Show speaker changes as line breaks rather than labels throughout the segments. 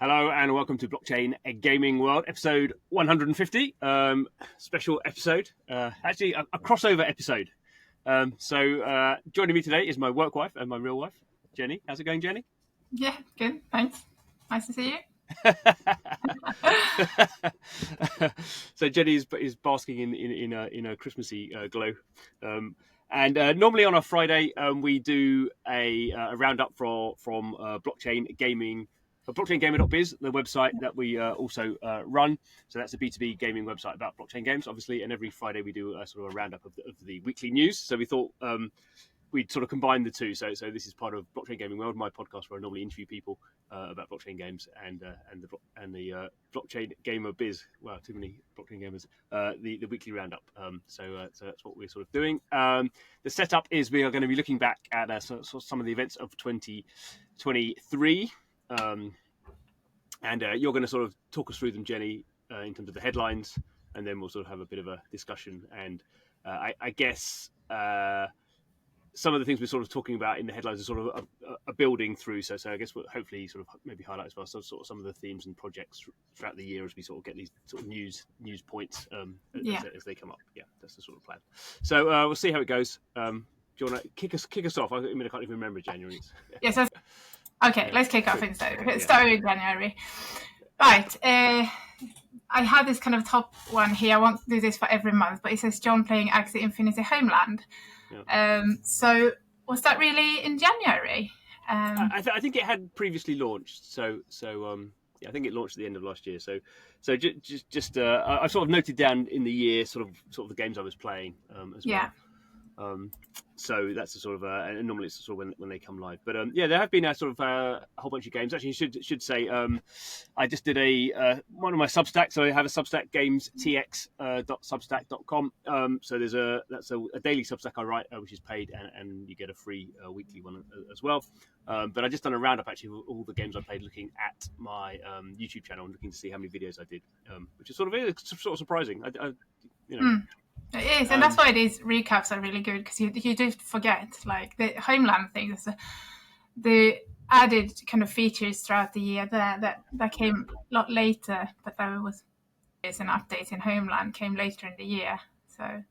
Hello and welcome to Blockchain Gaming World, episode 150. Special episode, actually a crossover episode. Joining me today is my work wife and my real wife, Jenny. How's it going, Jenny?
Yeah, good. Thanks. Nice to see you.
So Jenny is basking in a Christmassy glow. Normally on a Friday, we do a roundup from blockchain gaming. BlockchainGamer.biz, the website that we also run. So that's a B2B gaming website about blockchain games, obviously. And every Friday we do a sort of a roundup of the weekly news. So we thought we'd sort of combine the two. So this is part of Blockchain Gaming World, my podcast where I normally interview people about blockchain games and the Blockchain Gamer Biz. Wow, too many blockchain gamers. The weekly roundup. So that's what we're sort of doing. The setup is we are going to be looking back at some of the events of 2023. You're going to sort of talk us through them, Jenny, in terms of the headlines, and then we'll sort of have a bit of a discussion. And I guess some of the things we're sort of talking about in the headlines are sort of a building through. So I guess we'll hopefully sort of maybe highlight as well sort of some of the themes and projects throughout the year as we sort of get these sort of news points as they come up. Yeah, that's the sort of plan. So we'll see how it goes. Do you want to kick us off? I mean, I can't even remember January.
Yes. Okay, let's kick off instead. Let's start with January. Right. I have this kind of top one here. I won't do this for every month, but it says John playing Axie Infinity Homeland. Yeah. So was that really in January?
I think it had previously launched. So I think it launched at the end of last year. So just I sort of noted down in the year sort of the games I was playing as well.
Yeah.
So that's the sort of and normally it's sort of when they come live. But there have been a sort of a whole bunch of games. Actually, should say I just did one of my Substacks. So I have a Substack, gamestx.substack.com. So that's a daily Substack I write, which is paid, and you get a free weekly one as well. But I just done a roundup actually of all the games I played, looking at my YouTube channel and looking to see how many videos I did, which is sort of surprising.
It is, and that's why these recaps are really good, because you do forget, like the Homeland things, the added kind of features throughout the year that came a lot later, but there was an update in Homeland came later in the year. So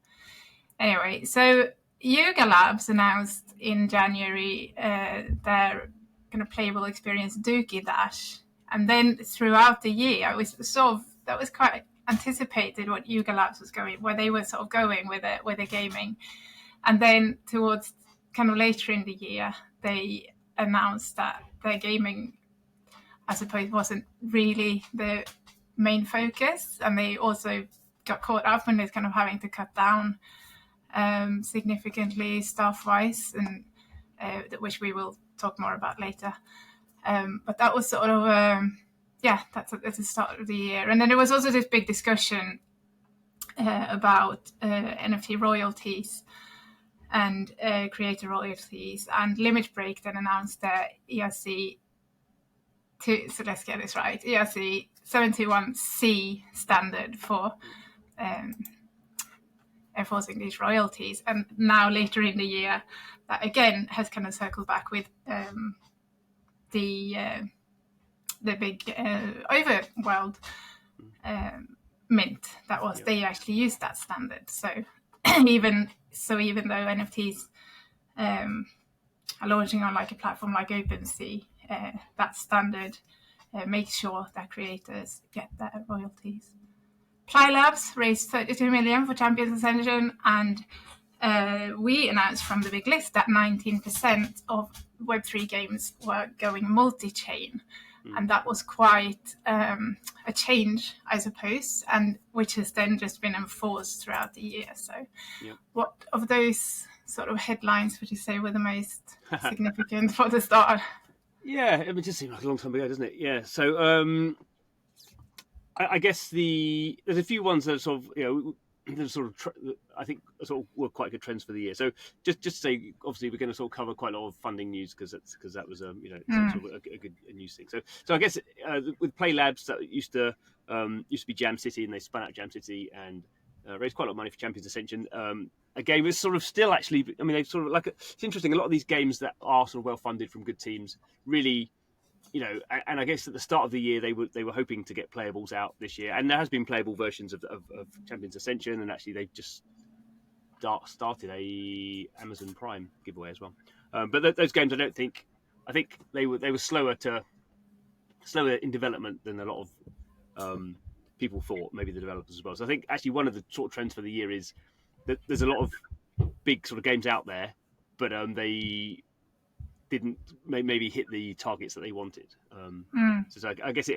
anyway, so Yuga Labs announced in January their kind of playable experience Dookey Dash, and then throughout the year, that was quite anticipated what Yuga Labs was where they were sort of going with the gaming. And then towards kind of later in the year, they announced that their gaming, I suppose, wasn't really the main focus. And they also got caught up in this kind of having to cut down significantly staff-wise, and which we will talk more about later. But that was sort of... that's the start of the year. And then there was also this big discussion about NFT royalties and creator royalties. And Limit Break then announced their ERC, so let's get this right, ERC 721C standard for enforcing these royalties. And now later in the year, that again has kind of circled back with the big overworld mint that was they actually used that standard. So even though NFTs are launching on like a platform like OpenSea, that standard makes sure that creators get their royalties. Plai Labs raised 32 million for Champions Ascension, and we announced from the big list that 19% of Web3 games were going multi-chain. And that was quite a change, I suppose, and which has then just been enforced throughout the year. So what of those sort of headlines would you say were the most significant for the start?
Yeah, it just seemed like a long time ago, doesn't it? Yeah. So I guess there's a few ones that sort of, I think sort of were quite good trends for the year. So just to say, obviously, we're going to sort of cover quite a lot of funding news because that was sort of a good news thing. So I guess with Plai Labs, that used to be Jam City, and they spun out Jam City and raised quite a lot of money for Champions Ascension. A game is sort of still actually, I mean, they sort of it's interesting. A lot of these games that are sort of well funded from good teams really and I guess at the start of the year they were hoping to get playables out this year, and there has been playable versions of Champions Ascension, and actually they've just started a Amazon Prime giveaway as well. But those games, I think they were slower in development than a lot of people thought, maybe the developers as well. So I think actually one of the sort of trends for the year is that there's a lot of big sort of games out there, but they didn't maybe hit the targets that they wanted. So I guess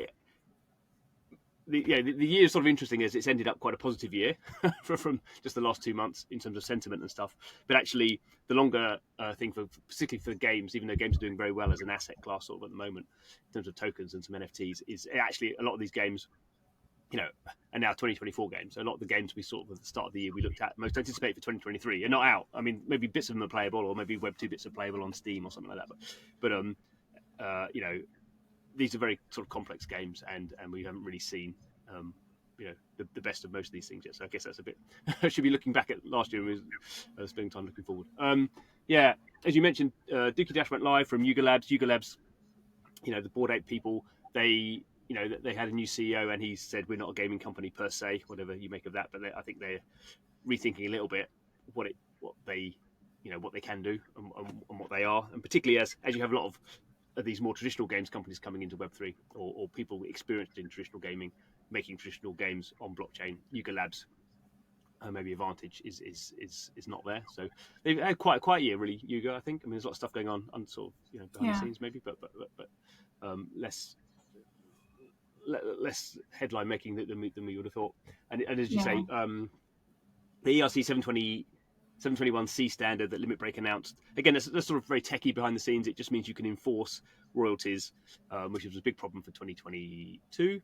the year is sort of interesting as it's ended up quite a positive year from just the last 2 months in terms of sentiment and stuff. But actually, the longer thing particularly for games, even though games are doing very well as an asset class sort of at the moment in terms of tokens and some NFTs, is actually a lot of these games, are now 2024 games. So a lot of the games we sort of at the start of the year we looked at most anticipated for 2023 are not out. I mean, maybe bits of them are playable, or maybe Web 2 bits are playable on Steam or something like that. But these are very sort of complex games, and we haven't really seen the best of most of these things yet. So I guess that's a bit. I should be looking back at last year and spending time looking forward. As you mentioned, Dookey Dash went live from Yuga Labs. Yuga Labs, the Bored Ape people, they had a new CEO, and he said we're not a gaming company per se, whatever you make of that. But I think they're rethinking a little bit what they can do and what they are, and particularly as you have a lot of these more traditional games companies coming into Web3 or people experienced in traditional gaming making traditional games on blockchain. Yuga Labs maybe advantage is not there, so they've had quite a quiet year really. Yuga, I think. I mean, there's a lot of stuff going on sort of behind the scenes maybe, but less headline making than we would have thought. And as you say, the ERC 721C standard that Limit Break announced, again, that's sort of very techie behind the scenes. It just means you can enforce royalties, which was a big problem for 2022.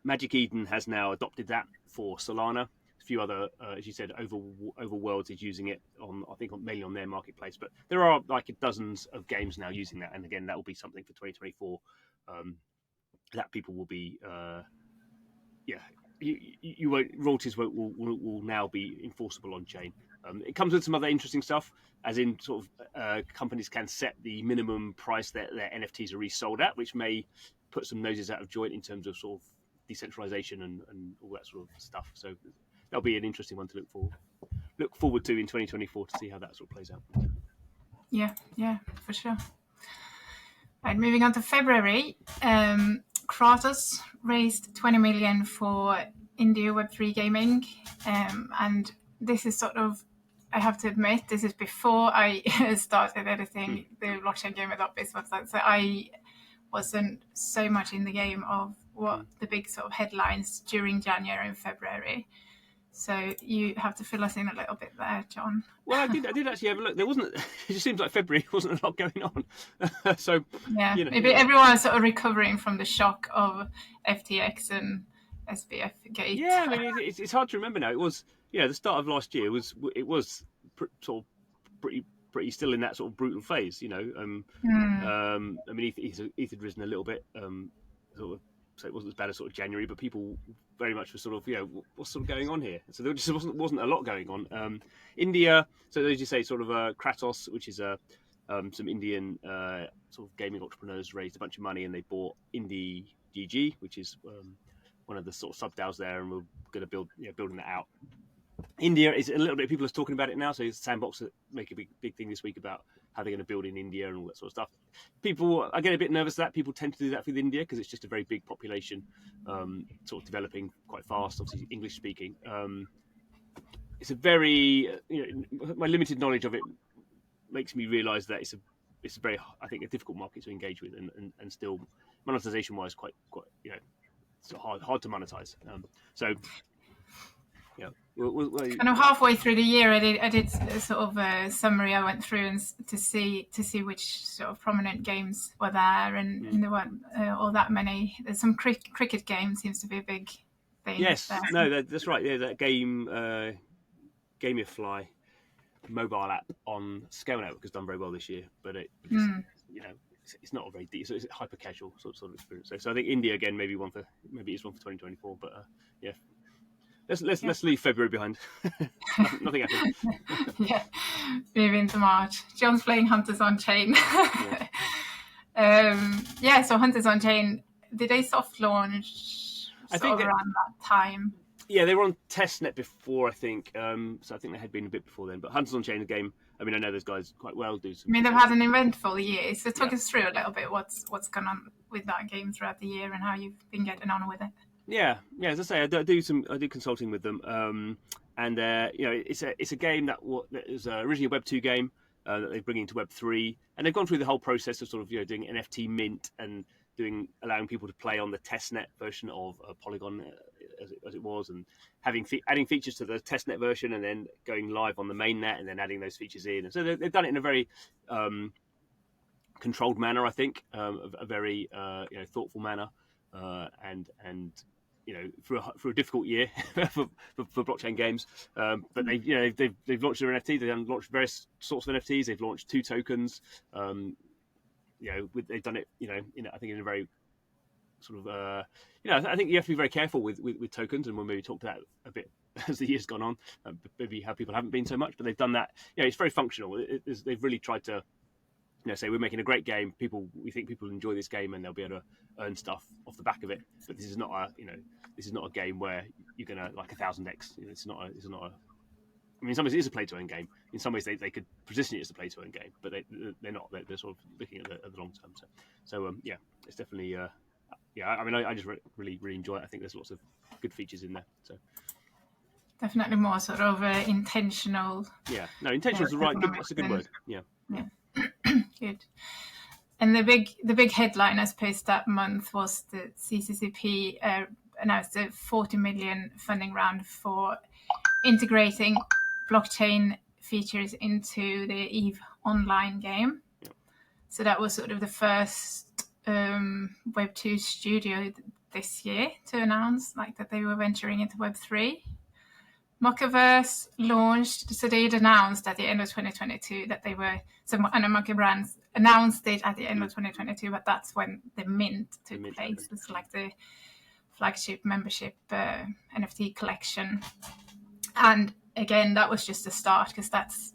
Magic Eden has now adopted that for Solana. A few other, as you said, Overworlds is using it mainly on their marketplace. But there are like dozens of games now using that, and again, that will be something for 2024 that people will be, royalties will now be enforceable on chain. It comes with some other interesting stuff, as in sort of companies can set the minimum price that their NFTs are resold at, which may put some noses out of joint in terms of sort of decentralization and all that sort of stuff. So that'll be an interesting one to look forward to in 2024 to see how that sort of plays out.
Yeah, for sure. Right, moving on to February, Kratos raised 20 million for India Web3 gaming, and this is sort of, I have to admit, this is before I started editing the blockchain game.biz website, so I wasn't so much in the game of what the big sort of headlines during January and February. So you have to fill us in a little bit there, John.
Well, I did actually have a look. There wasn't. It just seems like February wasn't a lot going on. So
maybe everyone's sort of recovering from the shock of FTX and SBF Gate.
Yeah, I mean it's hard to remember now. It was the start of last year was sort of pretty still in that sort of brutal phase. I mean, ETH had risen a little bit, sort of. So it wasn't as bad as sort of January, but people very much were sort of, what's sort of going on here? So there just wasn't a lot going on. India, so as you say, sort of Kratos, which is some Indian sort of gaming entrepreneurs raised a bunch of money, and they bought Indie GG, which is one of the sort of sub-DAOs there, and we're going to building that out. India is a little bit, people are talking about it now, so Sandbox make a big thing this week about how they're going to build in India and all that sort of stuff. People, I get a bit nervous that people tend to do that with India because it's just a very big population, sort of developing quite fast, obviously English speaking. It's a very, my limited knowledge of it makes me realise that it's a very, I think, a difficult market to engage with, and still monetization wise quite it's hard to monetize.
Kind of halfway through the year, I did sort of a summary. I went through and to see which sort of prominent games were there, and there weren't all that many. There's some cricket games seems to be a big thing.
Yes,
there.
no, that's right. Yeah, that game, Gamify mobile app on Scale Network has done very well this year, but it's not a very deep, so it's a hyper casual sort of experience. So I think India again maybe it's one for 2024, but yeah. Let's leave February behind. Nothing happened.
Yeah, move into March. John's playing Hunters on Chain. Yeah, so Hunters on Chain, did they soft launch
I think
around that time?
Yeah, they were on testnet before, I think. So I think they had been a bit before then. But Hunters on Chain, the game. I mean, I know those guys quite well. Do some.
I mean, they've had an eventful year. So talk
Yeah.
us through a little bit what's gone on with that game throughout the year and how you've been getting on with it.
Yeah. As I say, I do consulting with them. And it's a game that was originally a Web 2 game that they bring into Web 3, and they've gone through the whole process of sort of doing NFT mint and allowing people to play on the testnet version of Polygon as it was, and adding features to the testnet version, and then going live on the mainnet, and then adding those features in. And so they've done it in a very controlled manner, I think, a very thoughtful manner, and through a difficult year for blockchain games. But they've launched their NFT. They've launched various sorts of NFTs. They've launched 2 tokens. They've done it. I think in a very sort of I think you have to be very careful with tokens, and we'll maybe talk to that a bit as the year's gone on. Maybe how people haven't been so much, but they've done that. It's very functional. They've really tried to. Say we're making a great game. We think people enjoy this game, and they'll be able to earn stuff off the back of it. But this is not a game where you're gonna like 1000x. It's not a. I mean, in some ways it is a play to earn game. In some ways they could position it as a play to earn game, but they're not. They're sort of looking at the long term. So it's definitely I mean, I just really enjoy it. I think there's lots of good features in there. So
definitely more sort of intentional.
Yeah, no, intentional is the right. That's a good word. Yeah.
Good. And the big headline, I suppose, that month was the CCCP announced a 40 million funding round for integrating blockchain features into the EVE online game.
Yeah.
So that was sort of the first Web 2 studio this year to announce that they were venturing into Web 3. Mocaverse launched, so they had announced at the end of 2022 that they were, and the Moca brands announced it at the end of 2022, but that's when the mint took place. It's like the flagship membership NFT collection. And again, that was just a start, because that's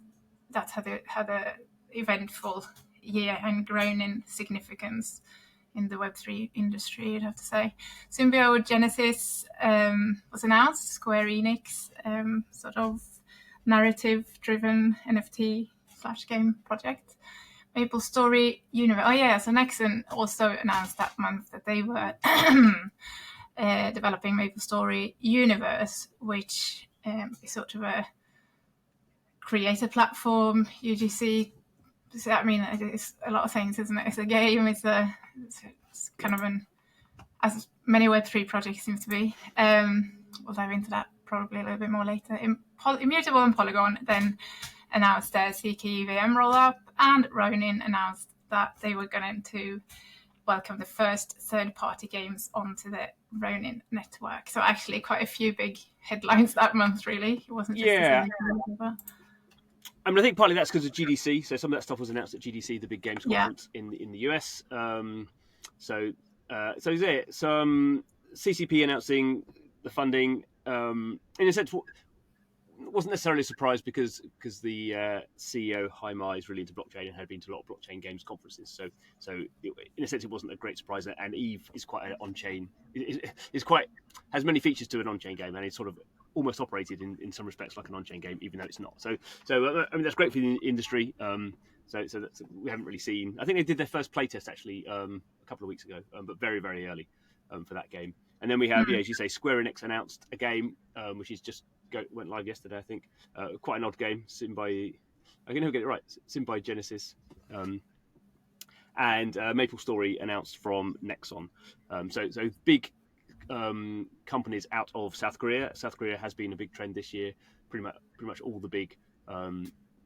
had a eventful year and grown in significance in the Web3 industry, I'd have to say. Symbiote Genesis was announced, Square Enix, sort of narrative-driven NFT/game project. MapleStory Universe. So Nexon also announced that month that they were developing MapleStory Universe, which is sort of a creator platform, UGC. I mean, it's a lot of things, isn't it? It's a game. It's kind of as many Web3 projects seem to be. We'll dive into that probably a little bit more later. Immutable and Polygon then announced their zkEVM rollup, and Ronin announced that they were going to welcome the first third-party games onto the Ronin network. So actually quite a few big headlines that month, really. It wasn't just
I mean, I think partly that's because of GDC. So some of that stuff was announced at GDC, the big games conference in the US. So there. Some CCP announcing the funding. In a sense, wasn't necessarily a surprise because the CEO Haima is really into blockchain and had been to a lot of blockchain games conferences. So in a sense, it wasn't a great surprise. And EVE is quite an on-chain. Has many features to an on-chain game, and it's sort of almost operated in some respects like an on-chain game, even though it's not. So I mean, that's great for the industry. So that's, we haven't really seen. I think they did their first playtest actually a couple of weeks ago, but very very early for that game. And then we have, as you say, Square Enix announced a game which is just went live yesterday, I think. Quite an odd game, I can never get it right. Symbiote Genesis. And MapleStory announced from Nexon. So big companies out of South Korea. South Korea has been a big trend this year. Pretty much all the big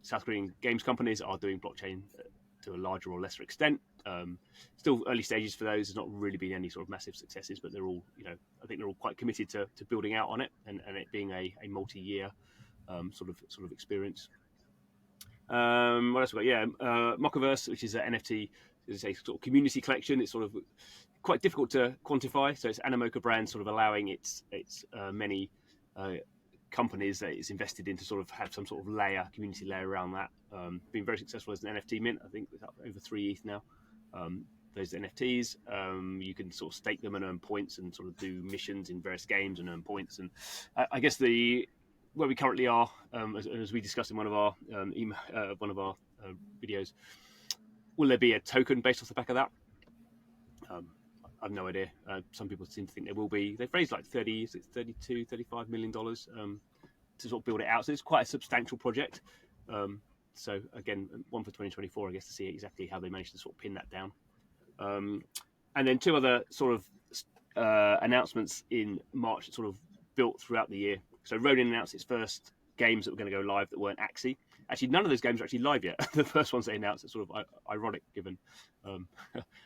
South Korean games companies are doing blockchain to a larger or lesser extent. Still early stages for those. There's not really been any sort of massive successes, but they're all, I think they're all quite committed to building out on it and it being a multi-year sort of experience. What else we got? Yeah, Mocaverse, which is an NFT, is a sort of community collection. It's sort of quite difficult to quantify. So it's Animoca brand sort of allowing its many companies that it's invested in to sort of have some sort of community layer around that. Been very successful as an NFT mint. I think it's up over 3 ETH now. those NFTs. You can sort of stake them and earn points, and sort of do missions in various games and earn points. And I guess where we currently are, as we discussed in one of our videos, will there be a token based off the back of that? I've no idea. Some people seem to think there will be. They've raised like $35 million to sort of build it out. So it's quite a substantial project. So again, one for 2024, I guess, to see exactly how they managed to sort of pin that down. And then two other sort of announcements in March that sort of built throughout the year. So Ronin announced its first games that were going to go live that weren't Axie. Actually, none of those games are actually live yet. The first ones they announced, it's sort of ironic given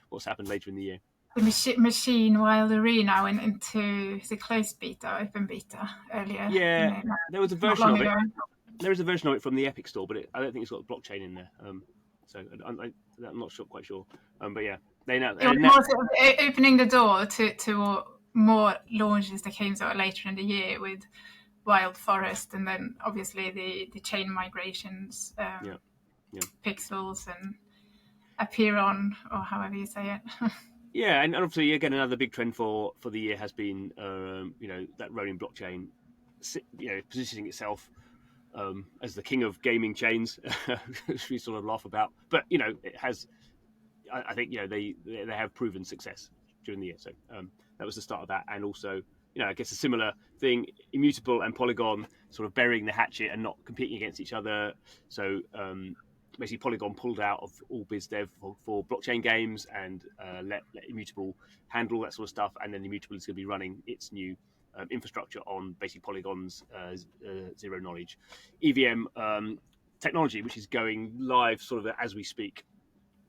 what's happened later in the year.
The machine Wild Arena went into the closed beta, open beta earlier.
Yeah, there was a version of it. There is a version of it from the Epic Store, but I don't think it's got a blockchain in there. So I'm not quite sure. But yeah, they now.
It was more sort of opening the door to more launches that came sort of later in the year with Wild Forest, and then obviously the chain migrations, Pixels and Apeiron, or however you say it.
Yeah, and obviously again another big trend for the year has been that Ronin blockchain, positioning itself as the king of gaming chains, which we sort of laugh about. But it has. I think they have proven success during the year. So that was the start of that, and also I guess a similar thing, Immutable and Polygon sort of burying the hatchet and not competing against each other. So basically Polygon pulled out of all biz dev for blockchain games and let Immutable handle that sort of stuff, and then Immutable is going to be running its new infrastructure on basically Polygon's zero knowledge EVM technology, which is going live sort of as we speak.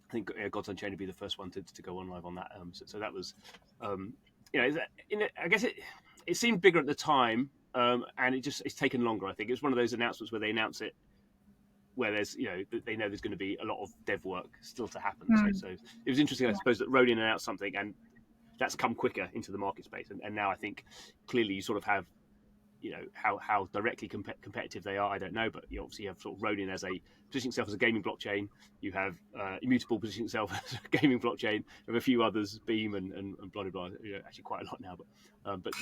I think Gods Unchained would be the first one to go on live on that. So that was, I guess it seemed bigger at the time, and it's taken longer. I think it's one of those announcements where they announce it, where there's they know there's going to be a lot of dev work still to happen. So it was interesting, I suppose, that Ronin announced something and that's come quicker into the market space, and now I think clearly you sort of have how directly competitive they are, I don't know, but you obviously have sort of Ronin as positioning itself as a gaming blockchain. You have Immutable positioning itself as a gaming blockchain. You have a few others, Beam and blah blah blah. Actually, quite a lot now. But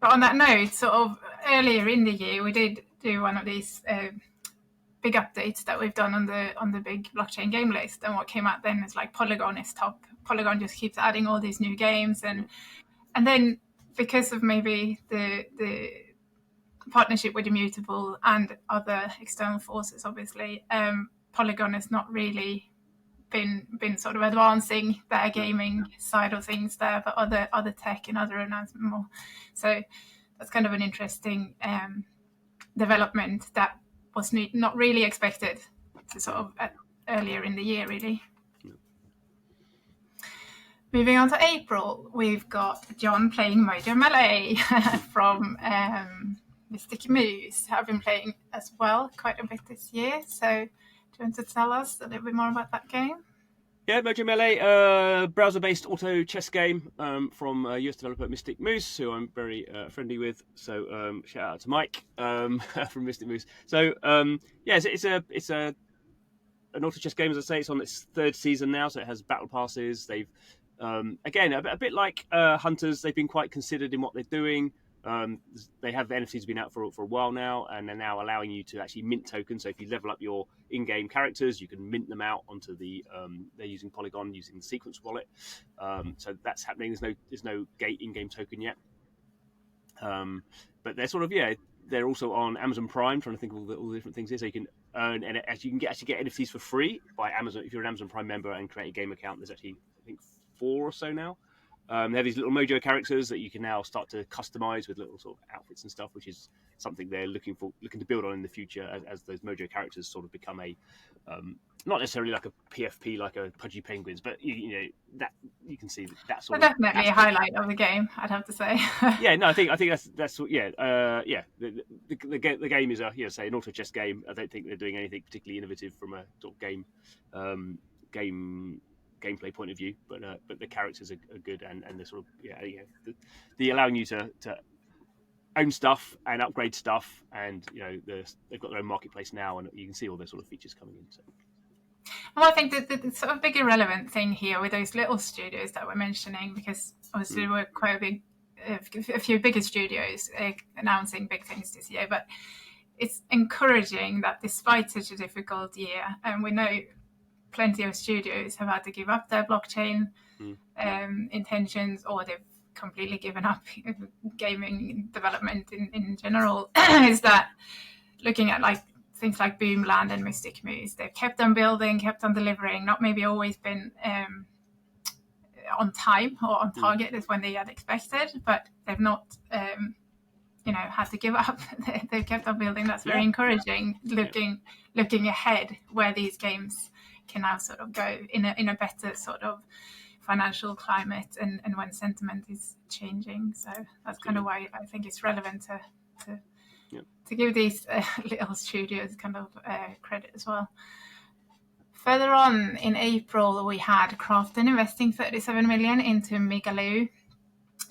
on that note, sort of earlier in the year, we did do one of these big updates that we've done on the big blockchain game list, and what came out then is like Polygon is top. Polygon just keeps adding all these new games, and then, because of maybe the partnership with Immutable and other external forces, obviously, Polygon has not really been sort of advancing their gaming side of things there, but other tech and other announcements more. So that's kind of an interesting development that was not really expected to sort of earlier in the year, really. Moving on to April, we've got John playing Mojo Melee from Mystic Moose. I've been playing as well quite a bit this year. So do you want to tell us a little bit more about that game?
Yeah, Mojo Melee, browser-based auto chess game from US developer Mystic Moose, who I'm very friendly with. So shout out to Mike from Mystic Moose. So it's an auto chess game, as I say. It's on its third season now, so it has battle passes. They've again a bit like Hunters. They've been quite considered in what they're doing. They have NFTs been out for a while now, and they're now allowing you to actually mint tokens. So if you level up your in-game characters, you can mint them out onto they're using Polygon, using the Sequence wallet. So that's happening. There's no gate in-game token yet. But they're sort of they're also on Amazon Prime. Trying to think of all the different things here. So you can earn, and you can actually get NFTs for free by Amazon if you're an Amazon Prime member and create a game account. There's actually, I think, 4 or so now. They have these little Mojo characters that you can now start to customize with little sort of outfits and stuff, which is something they're looking to build on in the future as those Mojo characters sort of become a not necessarily like a PFP like a Pudgy Penguins, but that you can see that sort of
definitely a highlight of the game, I'd have to say.
I think that's the game is say an auto chess game. I don't think they're doing anything particularly innovative from a sort of gameplay point of view, but the characters are good, and they're sort of the allowing you to own stuff and upgrade stuff, and they've got their own marketplace now, and you can see all their sort of features coming in. So.
Well, I think that the sort of big irrelevant thing here with those little studios that we're mentioning, because obviously there were quite a few bigger studios announcing big things this year, but it's encouraging that despite such a difficult year, and we know plenty of studios have had to give up their blockchain intentions, or they've completely given up gaming development in general, is that looking at like things like Boomland and Mystic Moose, they've kept on building, kept on delivering, not maybe always been on time or on target as when they had expected, but they've not had to give up. They've kept on building. That's very encouraging, looking ahead where these games can now sort of go in a better sort of financial climate and when sentiment is changing. So that's kind of why I think it's relevant to give these little studios kind of credit as well. Further on in April, we had Krafton investing 37 million into Migaloo,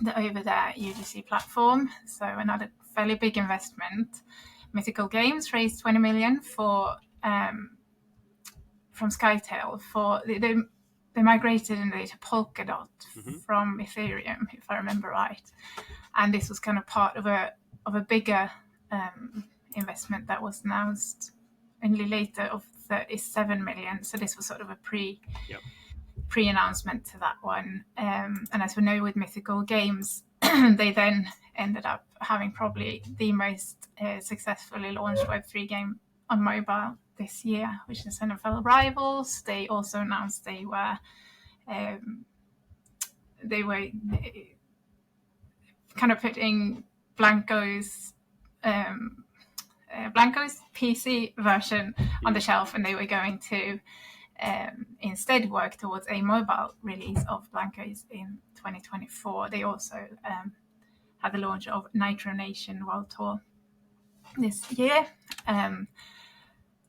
the over there UGC platform. So another fairly big investment. Mythical Games raised 20 million from Skytail for they migrated to Polkadot from Ethereum, if I remember right. And this was kind of part of a bigger investment that was announced only later of 37 million. So this was sort of a pre-announcement to that one. And as we know with Mythical Games, they then ended up having probably the most successfully launched Web3 game on mobile this year, which is NFL Rivals. They also announced they were kind of putting Blanco's PC version on the shelf, and they were going to instead work towards a mobile release of Blanco's in 2024. They also had the launch of Nitro Nation World Tour this year.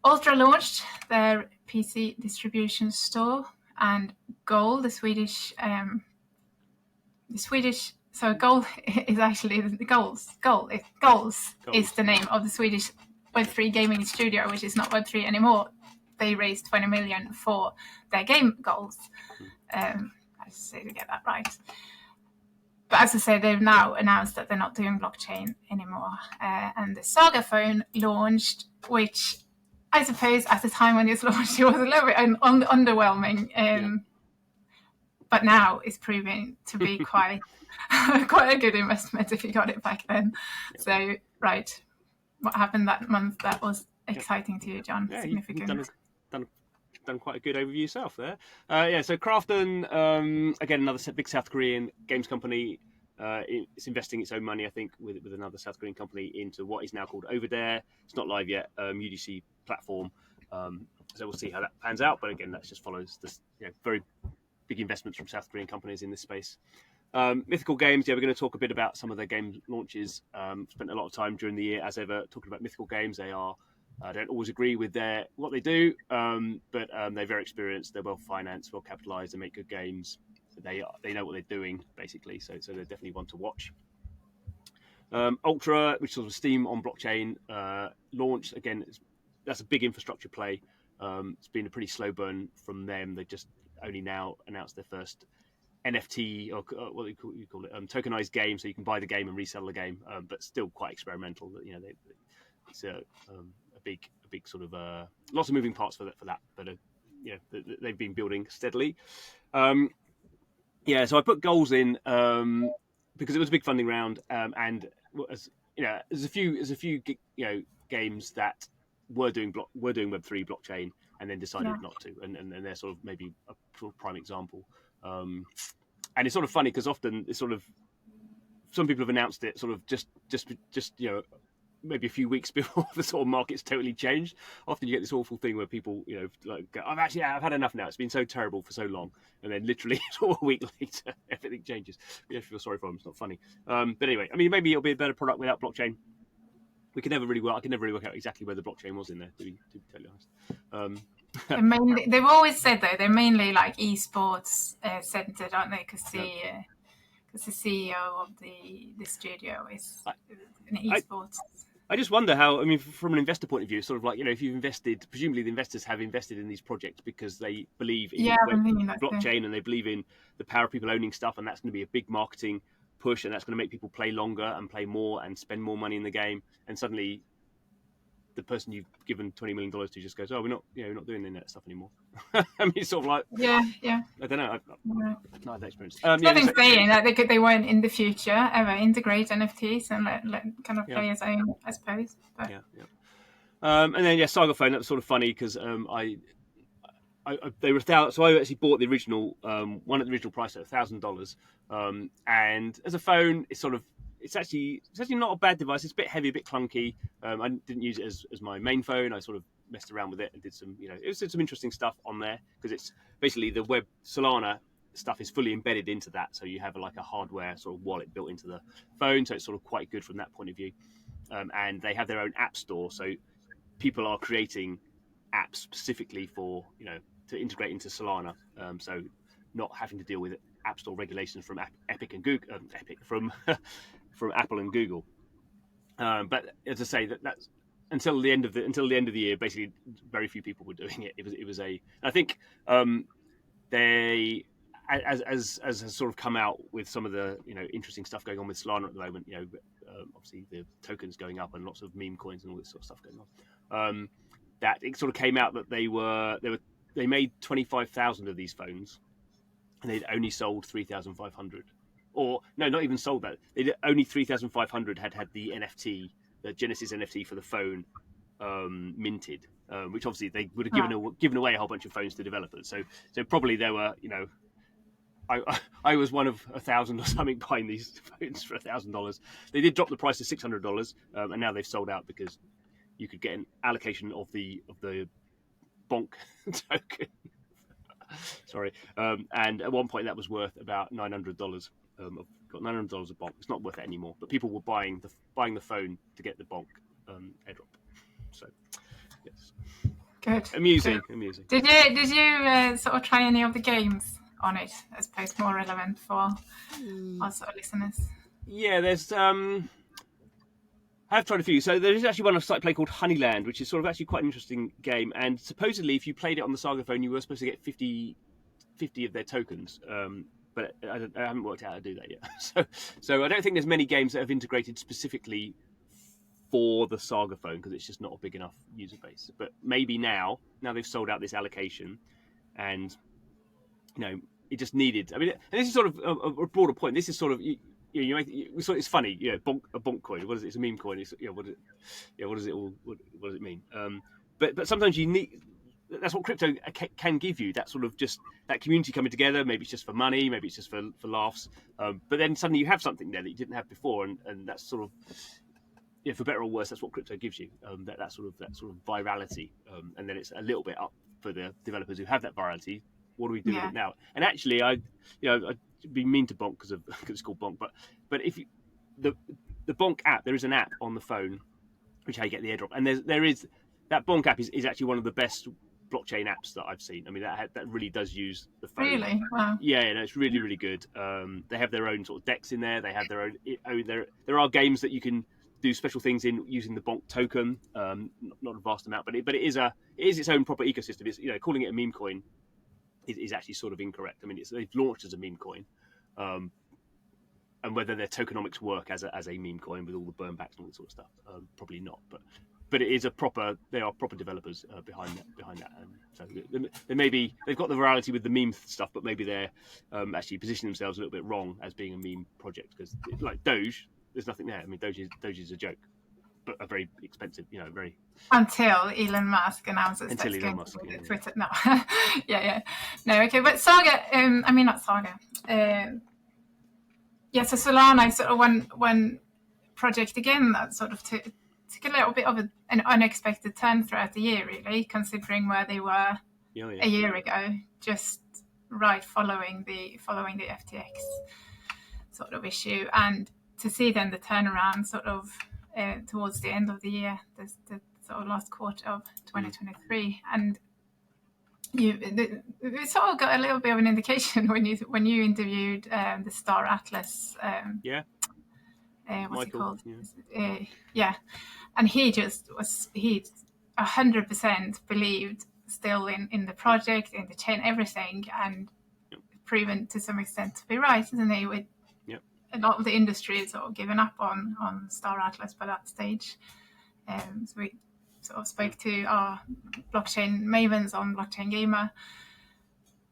Ultra launched their PC distribution store, and Goal, the Swedish. So Goal is actually Goals is the name of the Swedish Web3 gaming studio, which is not Web3 anymore. They raised 20 million for their game Goals. I just say to get that right. But as I say, they've now announced that they're not doing blockchain anymore. And the Saga phone launched, which I suppose at the time when it was launched, it was a little bit underwhelming. But now it's proving to be quite a good investment if you got it back then. So, right, what happened that month that was exciting to you, John?
Yeah,
significant.
You've done quite a good overview yourself there. So Krafton, again, another big South Korean games company. It's investing its own money, I think, with another South Korean company into what is now called Over There. It's not live yet, UGC platform. So we'll see how that pans out. But again, that just follows this very big investments from South Korean companies in this space. Mythical Games, we're going to talk a bit about some of their game launches. Spent a lot of time during the year, as ever, talking about Mythical Games. They are, I don't always agree with what they do, but they're very experienced. They're well financed, well capitalized. They make good games. They know what they're doing, basically. So they're definitely one to watch. Ultra, which was Steam on blockchain, launched again. That's a big infrastructure play. It's been a pretty slow burn from them. They just only now announced their first NFT, or what do you call it, tokenized game, so you can buy the game and resell the game, but still quite experimental. It's a big sort of lots of moving parts for that, but they've been building steadily. So I put goals in because it was a big funding round, and there's a few games that were doing Web3 blockchain and then decided not to, and they're sort of maybe a prime example. And it's sort of funny because often it's sort of some people have announced it sort of just maybe a few weeks before the sort of market's totally changed. Often you get this awful thing where people go, I've had enough now. It's been so terrible for so long, and then literally a week later everything changes. You have to feel sorry for them. It's not funny. But anyway, I mean, maybe it'll be a better product without blockchain. I can never really work out exactly where the blockchain was in there, to be totally honest.
They've always said though they're mainly like esports centered, aren't they? Because the CEO of the studio is an esports.
I just wonder how. I mean, from an investor point of view, sort of like if you've invested, presumably the investors have invested in these projects because they believe in blockchain and they believe in the power of people owning stuff, and that's going to be a big marketing push, and that's going to make people play longer and play more and spend more money in the game. And suddenly, the person you've given $20 million to just goes, "Oh, we're not doing any of that stuff anymore." I mean, it's sort of like,
yeah.
I don't know. I've not had that experience.
Nothing saying that they won't in the future ever integrate NFTs and let kind of play as own, I suppose. But.
Yeah. And then Saga Phone, that was sort of funny because they were so I actually bought the original one at the original price at $1,000, and as a phone, it's actually not a bad device. It's a bit heavy, a bit clunky. I didn't use it as my main phone. I sort of messed around with it and did some, it did some interesting stuff on there because it's basically the web Solana stuff is fully embedded into that. So you have like a hardware sort of wallet built into the phone. So it's sort of quite good from that point of view. And they have their own app store. So people are creating apps specifically for, to integrate into Solana. So not having to deal with app store regulations from Epic and Google, from Apple and Google. But as I say, that's until the end of the year, basically very few people were doing it. It was I think they as has sort of come out with some of the interesting stuff going on with Solana at the moment. Obviously the tokens going up and lots of meme coins and all this sort of stuff going on. That it sort of came out that they made 25,000 of these phones, and they'd only sold 3,500. Or no, not even sold that. Only 3,500 had the NFT, the Genesis NFT for the phone, minted. Which obviously they would have given away a whole bunch of phones to developers. So probably there were, I was one of 1,000 or something buying these phones for $1,000. They did drop the price to $600, and now they've sold out because you could get an allocation of the bonk token. Sorry, and at one point that was worth about $900. I've got $900 a bonk. It's not worth it anymore. But people were buying the phone to get the bonk airdrop. So yes,
good,
amusing.
Did you sort of try any of the games on it? I suppose more relevant for our sort of listeners.
Yeah, there's I've tried a few. So there is actually one I've started playing called Honeyland, which is sort of actually quite an interesting game. And supposedly, if you played it on the Saga phone, you were supposed to get 50 of their tokens. But I haven't worked out how to do that yet. So I don't think there's many games that have integrated specifically for the Saga phone because it's just not a big enough user base. But maybe now they've sold out this allocation, and it just needed. I mean, and this is sort of a broader point. This is sort of. It's funny, a bonk coin. What is it? It's a meme coin. It's, what does it mean? But sometimes you need. That's what crypto can give you. That sort of just that community coming together. Maybe it's just for money. Maybe it's just for laughs. But then suddenly you have something there that you didn't have before, and that's sort of, for better or worse, that's what crypto gives you. That sort of virality, and then it's a little bit up for the developers who have that virality. What do we do with it now? And actually, I'd be mean to bonk because it's called bonk, but if the bonk app, there is an app on the phone which how you get the airdrop, and there is that bonk app is actually one of the best blockchain apps that I've seen. I mean, that really does use the phone.
Really? Wow.
Yeah, it's really, really good. They have their own sort of decks in there. They have their own. There are games that you can do special things in using the bonk token. Not a vast amount, but it is its own proper ecosystem. It's calling it a meme coin is actually sort of incorrect. I mean, they've launched as a meme coin, and whether their tokenomics work as a meme coin with all the burn backs and all that sort of stuff, probably not. But it is they are proper developers behind that. So they've got the virality with the meme stuff, but maybe they're actually positioning themselves a little bit wrong as being a meme project because like Doge, there's nothing there. I mean, Doge is a joke, but a very expensive, very
until Elon Musk announces that's going to be Twitter. No, yeah, no, okay, but Saga. I mean, not Saga. So Solana is sort of one project again that sort of took a little bit of an unexpected turn throughout the year, really, considering where they were a year ago, just right following the FTX sort of issue, and to see then the turnaround sort of towards the end of the year, the sort of last quarter of 2023, and we sort of got a little bit of an indication when you interviewed the Star Atlas. What's
Michael,
he called? and he 100% believed still in the project, in the chain, everything, and proven to some extent to be right, isn't he? With a lot of the industry sort of given up on Star Atlas by that stage. So we sort of spoke to our blockchain mavens on Blockchain Gamer,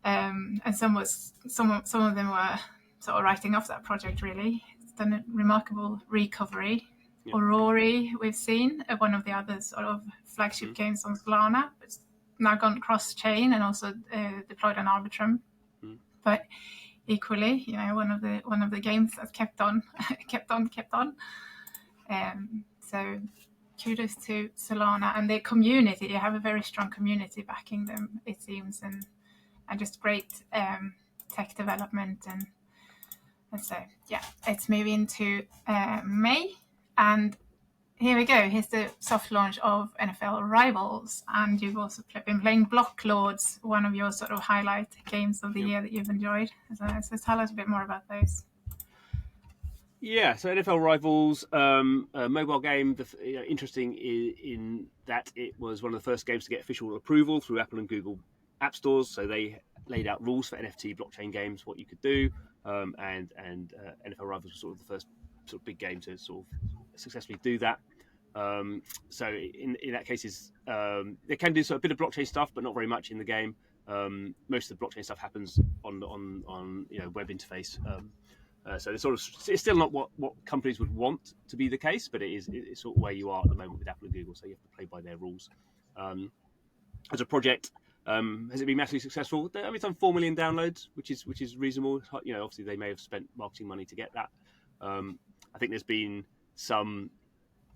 and some of them were sort of writing off that project. Really, it's done a remarkable recovery. Aurori, we've seen one of the other sort of flagship games on Solana. It's now gone cross-chain and also deployed on Arbitrum. But equally, one of the games that kept on. So kudos to Solana and their community. They have a very strong community backing them, it seems, and just great tech development. And so, it's moving to May. And here we go. Here's the soft launch of NFL Rivals. And you've also been playing Blocklords, one of your sort of highlight games of the year that you've enjoyed. So tell us a bit more about those.
Yeah, so NFL Rivals, a mobile game, interesting in that it was one of the first games to get official approval through Apple and Google app stores. So they laid out rules for NFT blockchain games, what you could do, and NFL Rivals was sort of the first sort of big game to sort of successfully do that. So in that case, they can do sort of a bit of blockchain stuff, but not very much in the game. Most of the blockchain stuff happens on web interface. So it's still not what companies would want to be the case, but it's sort of where you are at the moment with Apple and Google. So you have to play by their rules. As a project, has it been massively successful? I mean, it's on 4 million downloads, which is reasonable. Obviously they may have spent marketing money to get that. I think there's been some.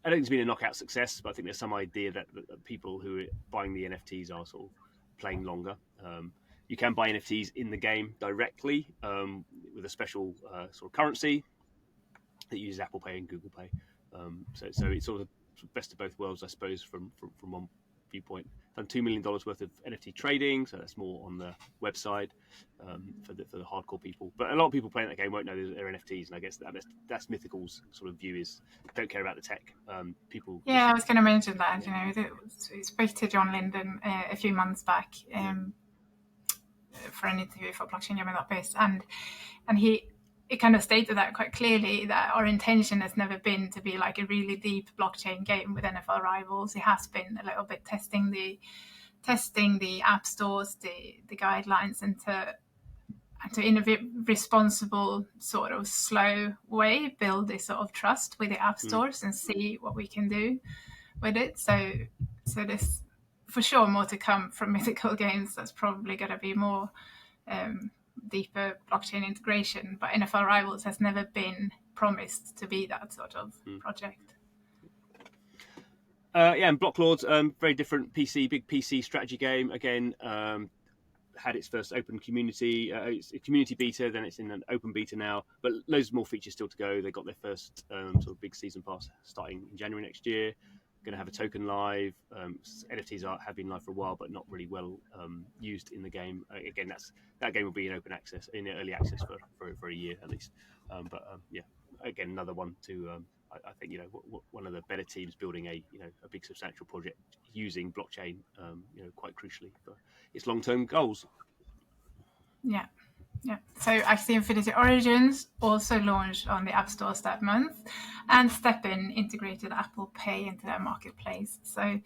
I don't think it's been a knockout success, but I think there's some idea that people who are buying the NFTs are sort of playing longer. You can buy NFTs in the game directly with a special sort of currency that uses Apple Pay and Google Pay. So it's sort of best of both worlds, I suppose, from one viewpoint. Done $2 million worth of NFT trading, so that's more on the website for the hardcore people. But a lot of people playing that game won't know they're NFTs, and I guess that's Mythical's sort of view is don't care about the tech. People.
Yeah, I was going to mention that. We spoke to John Linden a few months back for an interview for Blockchain Gamer.biz, and he kind of stated that quite clearly, that our intention has never been to be like a really deep blockchain game with NFL Rivals. It has been a little bit testing the app stores, the guidelines, and to in a responsible sort of slow way build this sort of trust with the app stores and see what we can do with it. So there's for sure more to come from Mythical Games. That's probably going to be more deeper blockchain integration, but NFL Rivals has never been promised to be that sort of project.
And Blocklords, very different big PC strategy game. Again, had its first open community, it's a community beta, then it's in an open beta now, but loads more features still to go. They got their first sort of big season pass starting in January next year. Going to have a token live. NFTs have been live for a while, but not really well used in the game. Again, that game will be in open access, in early access for a year at least. Again, another one to I think one of the better teams building a big substantial project using blockchain quite crucially for its long-term goals.
Yeah. So Axie Infinity Origins also launched on the App Stores that month, and STEPN integrated Apple Pay into their marketplace. So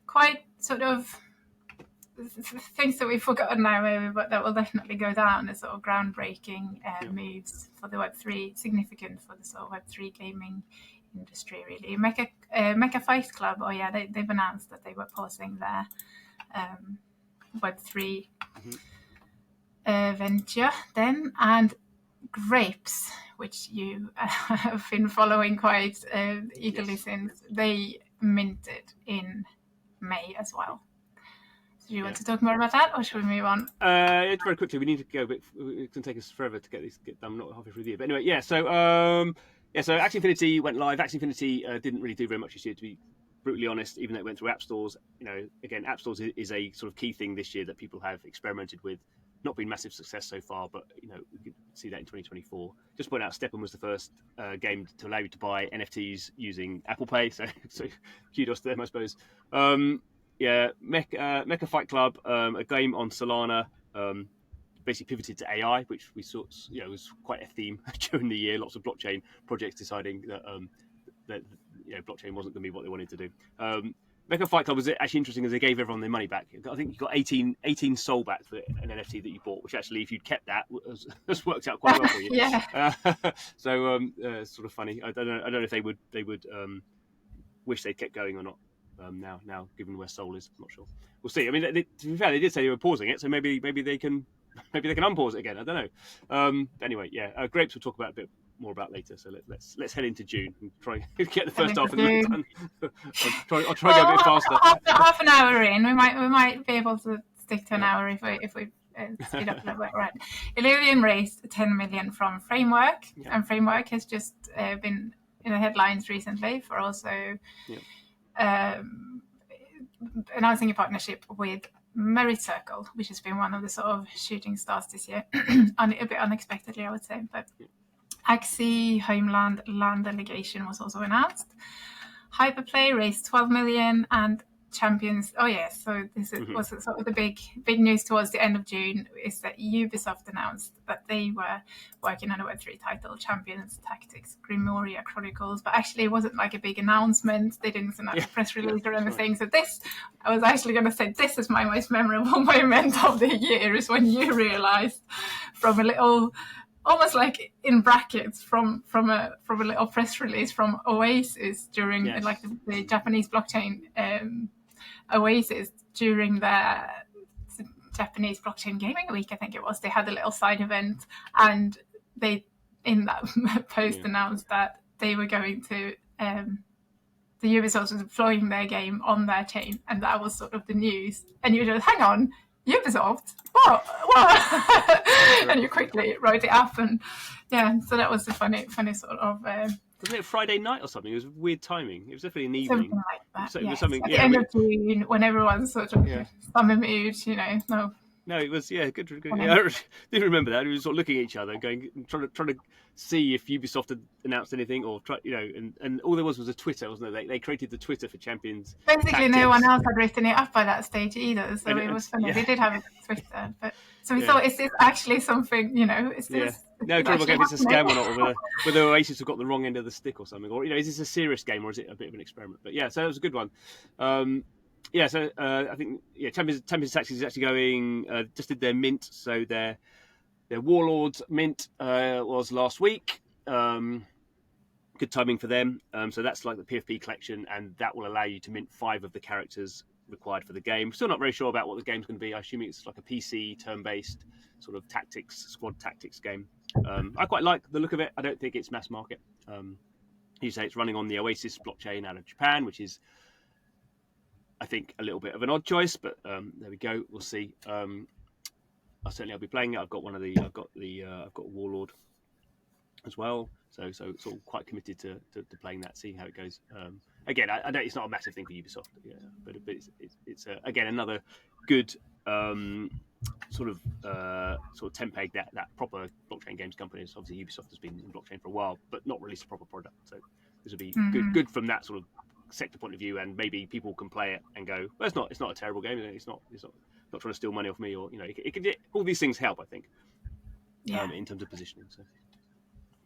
quite sort of things that we've forgotten now, maybe, but that will definitely go down as sort of groundbreaking moves for the Web3, significant for the sort of Web3 gaming industry, really. MechaFightClub, they've announced that they were pausing their Web3 venture then, and Grapes, which you have been following quite eagerly since, they minted in May as well. Do you want to talk more about that, or should we move on?
Very quickly, we need to go, but it can take us forever to get done. Not halfway through the year, but anyway, So Axie Infinity went live. Axie Infinity didn't really do very much this year, to be brutally honest. Even though it went through app stores, again, app stores is a sort of key thing this year that people have experimented with. not been massive success so far, but we could see that in 2024. Just point out, STEPN was the first game to allow you to buy NFTs using Apple Pay, so kudos to them, I suppose. MechaFightClub, a game on Solana, basically pivoted to AI, which we saw, was quite a theme during the year. Lots of blockchain projects deciding that blockchain wasn't going to be what they wanted to do. MechaFightClub was actually interesting as they gave everyone their money back. I think you got 18 soul back for an NFT that you bought, which actually, if you'd kept that, has worked out quite well for you.
Yeah.
Sort of funny. I don't know if they would wish they'd kept going or not. Now, given where Soul is, I'm not sure. We'll see. I mean, to be fair, they did say they were pausing it, so maybe they can unpause it again. I don't know. Anyway, Grapes we'll talk about a bit more about later. So let's head into June and try and get the first half of the year done. I'll try and go a bit faster.
Half an hour in, we might be able to stick to an hour if we speed up a little bit. Right. Illuvium raised 10 million from Framework, and Framework has just been in the headlines recently for also announcing a partnership with Merit Circle, which has been one of the sort of shooting stars this year, a bit unexpectedly, I would say. But Axie Homeland Land Delegation was also announced. Hyperplay raised 12 million, and Champions. So this was sort of the big news towards the end of June, is that Ubisoft announced that they were working on a Web3 title, Champions Tactics Grimoria Chronicles, but actually it wasn't like a big announcement. They didn't send out a press release or anything. So I was actually going to say, this is my most memorable moment of the year, is when you realized from a little, almost like in brackets, from a little press release from Oasis during the Japanese blockchain Oasis during the Japanese blockchain gaming week, I think it was. They had a little side event, and they in that post announced that they were going to the Ubisoft was deploying their game on their chain, and that was sort of the news. And you just, hang on, Ubisoft? What? And you quickly wrote it up, and so that was a funny sort of.
Wasn't it Friday night or something? It was weird timing. It was definitely an evening.
Something like that.
So it was something.
At the end of June, when everyone's sort of summer mood,
No, it was good. I didn't remember that. We were sort of looking at each other, trying to see if Ubisoft had announced anything, or and all there was a Twitter, wasn't there? They created the Twitter for Champions.
Basically,
Tactics.
No one else had written it up by that stage either, so it was funny. They did have a Twitter, but so we thought, is this actually something? Is this?
No, trying to work out if it's a scam or not, or whether Oasis have got the wrong end of the stick or something, or is this a serious game, or is it a bit of an experiment? But so that was a good one. So I think Champions Tactics is actually going. Just did their mint, so their Warlords mint was last week. Good timing for them. So that's like the PFP collection, and that will allow you to mint 5 of the characters required for the game. Still not very sure about what the game's going to be. I assume it's like a PC turn-based sort of squad tactics game. I quite like the look of it. I don't think it's mass market. You say it's running on the Oasis blockchain out of Japan, which is, I think, a little bit of an odd choice, but there we go. We'll see. I'll be playing it. I've got Warlord as well, so sort of quite committed to playing that, seeing how it goes. Again, I don't. It's not a massive thing for Ubisoft, but it's again another good sort of tent peg that proper blockchain games companies. Obviously, Ubisoft has been in blockchain for a while, but not released a proper product. So this will be good from that sort of sector point of view, and maybe people can play it and go, well, it's not a terrible game. It's not trying to steal money off me, or it can, all these things help, I think, in terms of positioning. So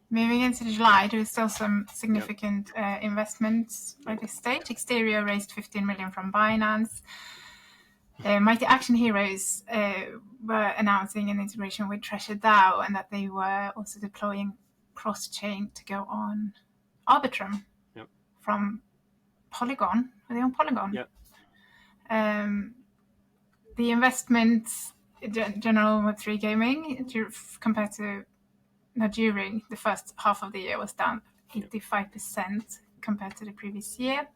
moving into July, there is still some significant investments by this stage. Xterio raised 15 million from Binance. Mighty Action Heroes were announcing an integration with TreasureDAO, and that they were also deploying cross-chain to go on Arbitrum from Polygon. Are they on Polygon?
Yeah.
The investments in general Web3 gaming compared to during the first half of the year was down 85% compared to the previous year.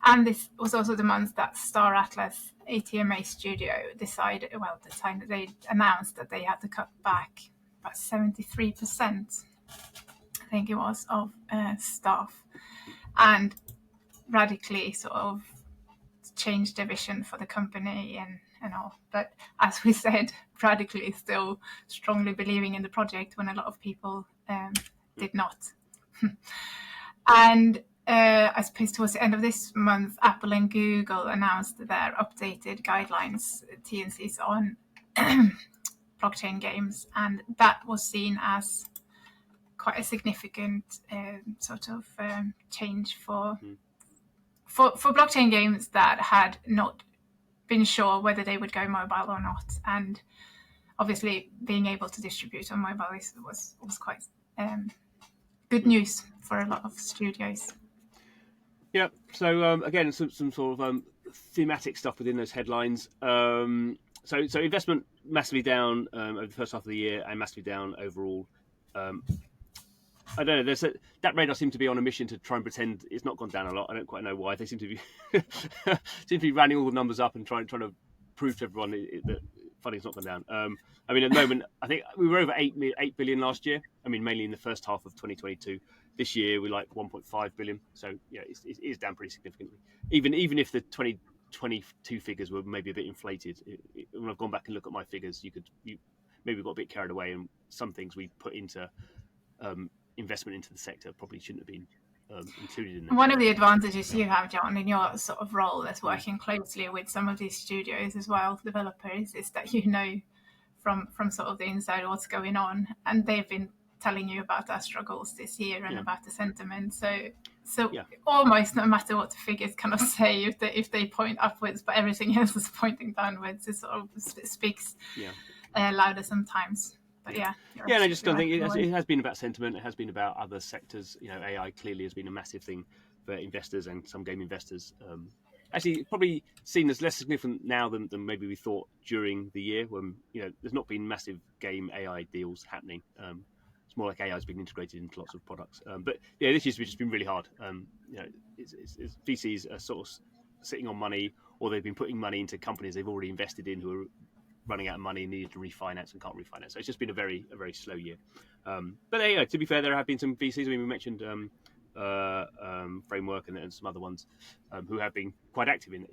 And this was also the month that Star Atlas ATMA Studio decided they announced that they had to cut back about 73%, I think it was, of staff, and radically sort of changed the vision for the company and all. But as we said, radically still strongly believing in the project when a lot of people did not. And I suppose towards the end of this month, Apple and Google announced their updated guidelines, TNCs, on blockchain games, and that was seen as quite a significant sort of change for blockchain games that had not been sure whether they would go mobile or not. And obviously being able to distribute on mobile was quite good news for a lot of studios.
Yeah, so again, some sort of thematic stuff within those headlines. So investment massively down over the first half of the year and massively down overall. I don't know. That radar seemed to be on a mission to try and pretend it's not gone down a lot. I don't quite know why. They seem to be rounding all the numbers up and trying to prove to everyone that funding's not gone down. I mean, at the moment, I think we were over 8 billion last year. I mean, mainly in the first half of 2022. This year, we're like 1.5 billion. So yeah, it is down pretty significantly. Even if the 2022 figures were maybe a bit inflated, when I've gone back and looked at my figures, you maybe got a bit carried away, and some things we put into investment into the sector probably shouldn't have been included in that.
One of the advantages you have, John, in your sort of role as working closely with some of these studios as well, developers, is that you know from sort of the inside what's going on, and they've been telling you about their struggles this year and about the sentiment. So almost no matter what the figures kind of say, if they point upwards, but everything else is pointing downwards, it sort of speaks louder sometimes. But and
I just don't think it has been about sentiment. It has been about other sectors. You know, AI clearly has been a massive thing for investors and some game investors. Actually, probably seen as less significant now than maybe we thought during the year, when there's not been massive game AI deals happening. It's more like AI has been integrated into lots of products. But this year's just been really hard. It's VCs are sort of sitting on money, or they've been putting money into companies they've already invested in who are running out of money and needed to refinance and can't refinance. So it's just been a very slow year. But to be fair, there have been some VCs. I mean, we mentioned Framework and some other ones who have been quite active in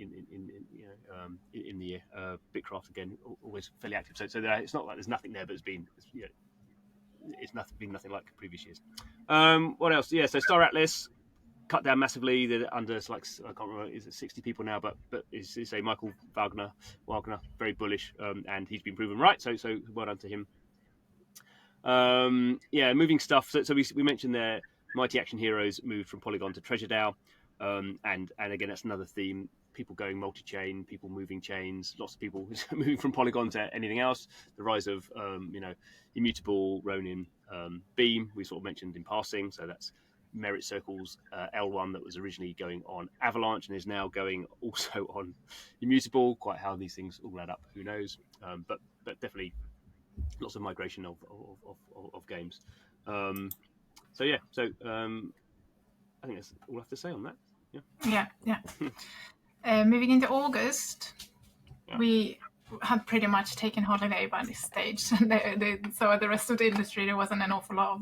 the year. Bitcraft again, always fairly active. So it's not like there's nothing there, but it's been nothing like previous years. What else? Yeah, so Star Atlas cut down massively. They're under I can't remember, is it 60 people now? But it's a Michael Wagner, very bullish, and he's been proven right. So well done to him. Moving stuff. So we mentioned there, Mighty Action Heroes moved from Polygon to TreasureDAO, and again that's another theme. People going multi-chain, people moving chains, lots of people moving from Polygon to anything else. The rise of Immutable, Ronin, Beam, we sort of mentioned in passing. So that's Merit Circle's L1 that was originally going on Avalanche and is now going also on Immutable. Quite how these things all add up, who knows? But definitely lots of migration of games. I think that's all I have to say on that.
Moving into August, we had pretty much taken holiday by this stage. So the rest of the industry, there wasn't an awful lot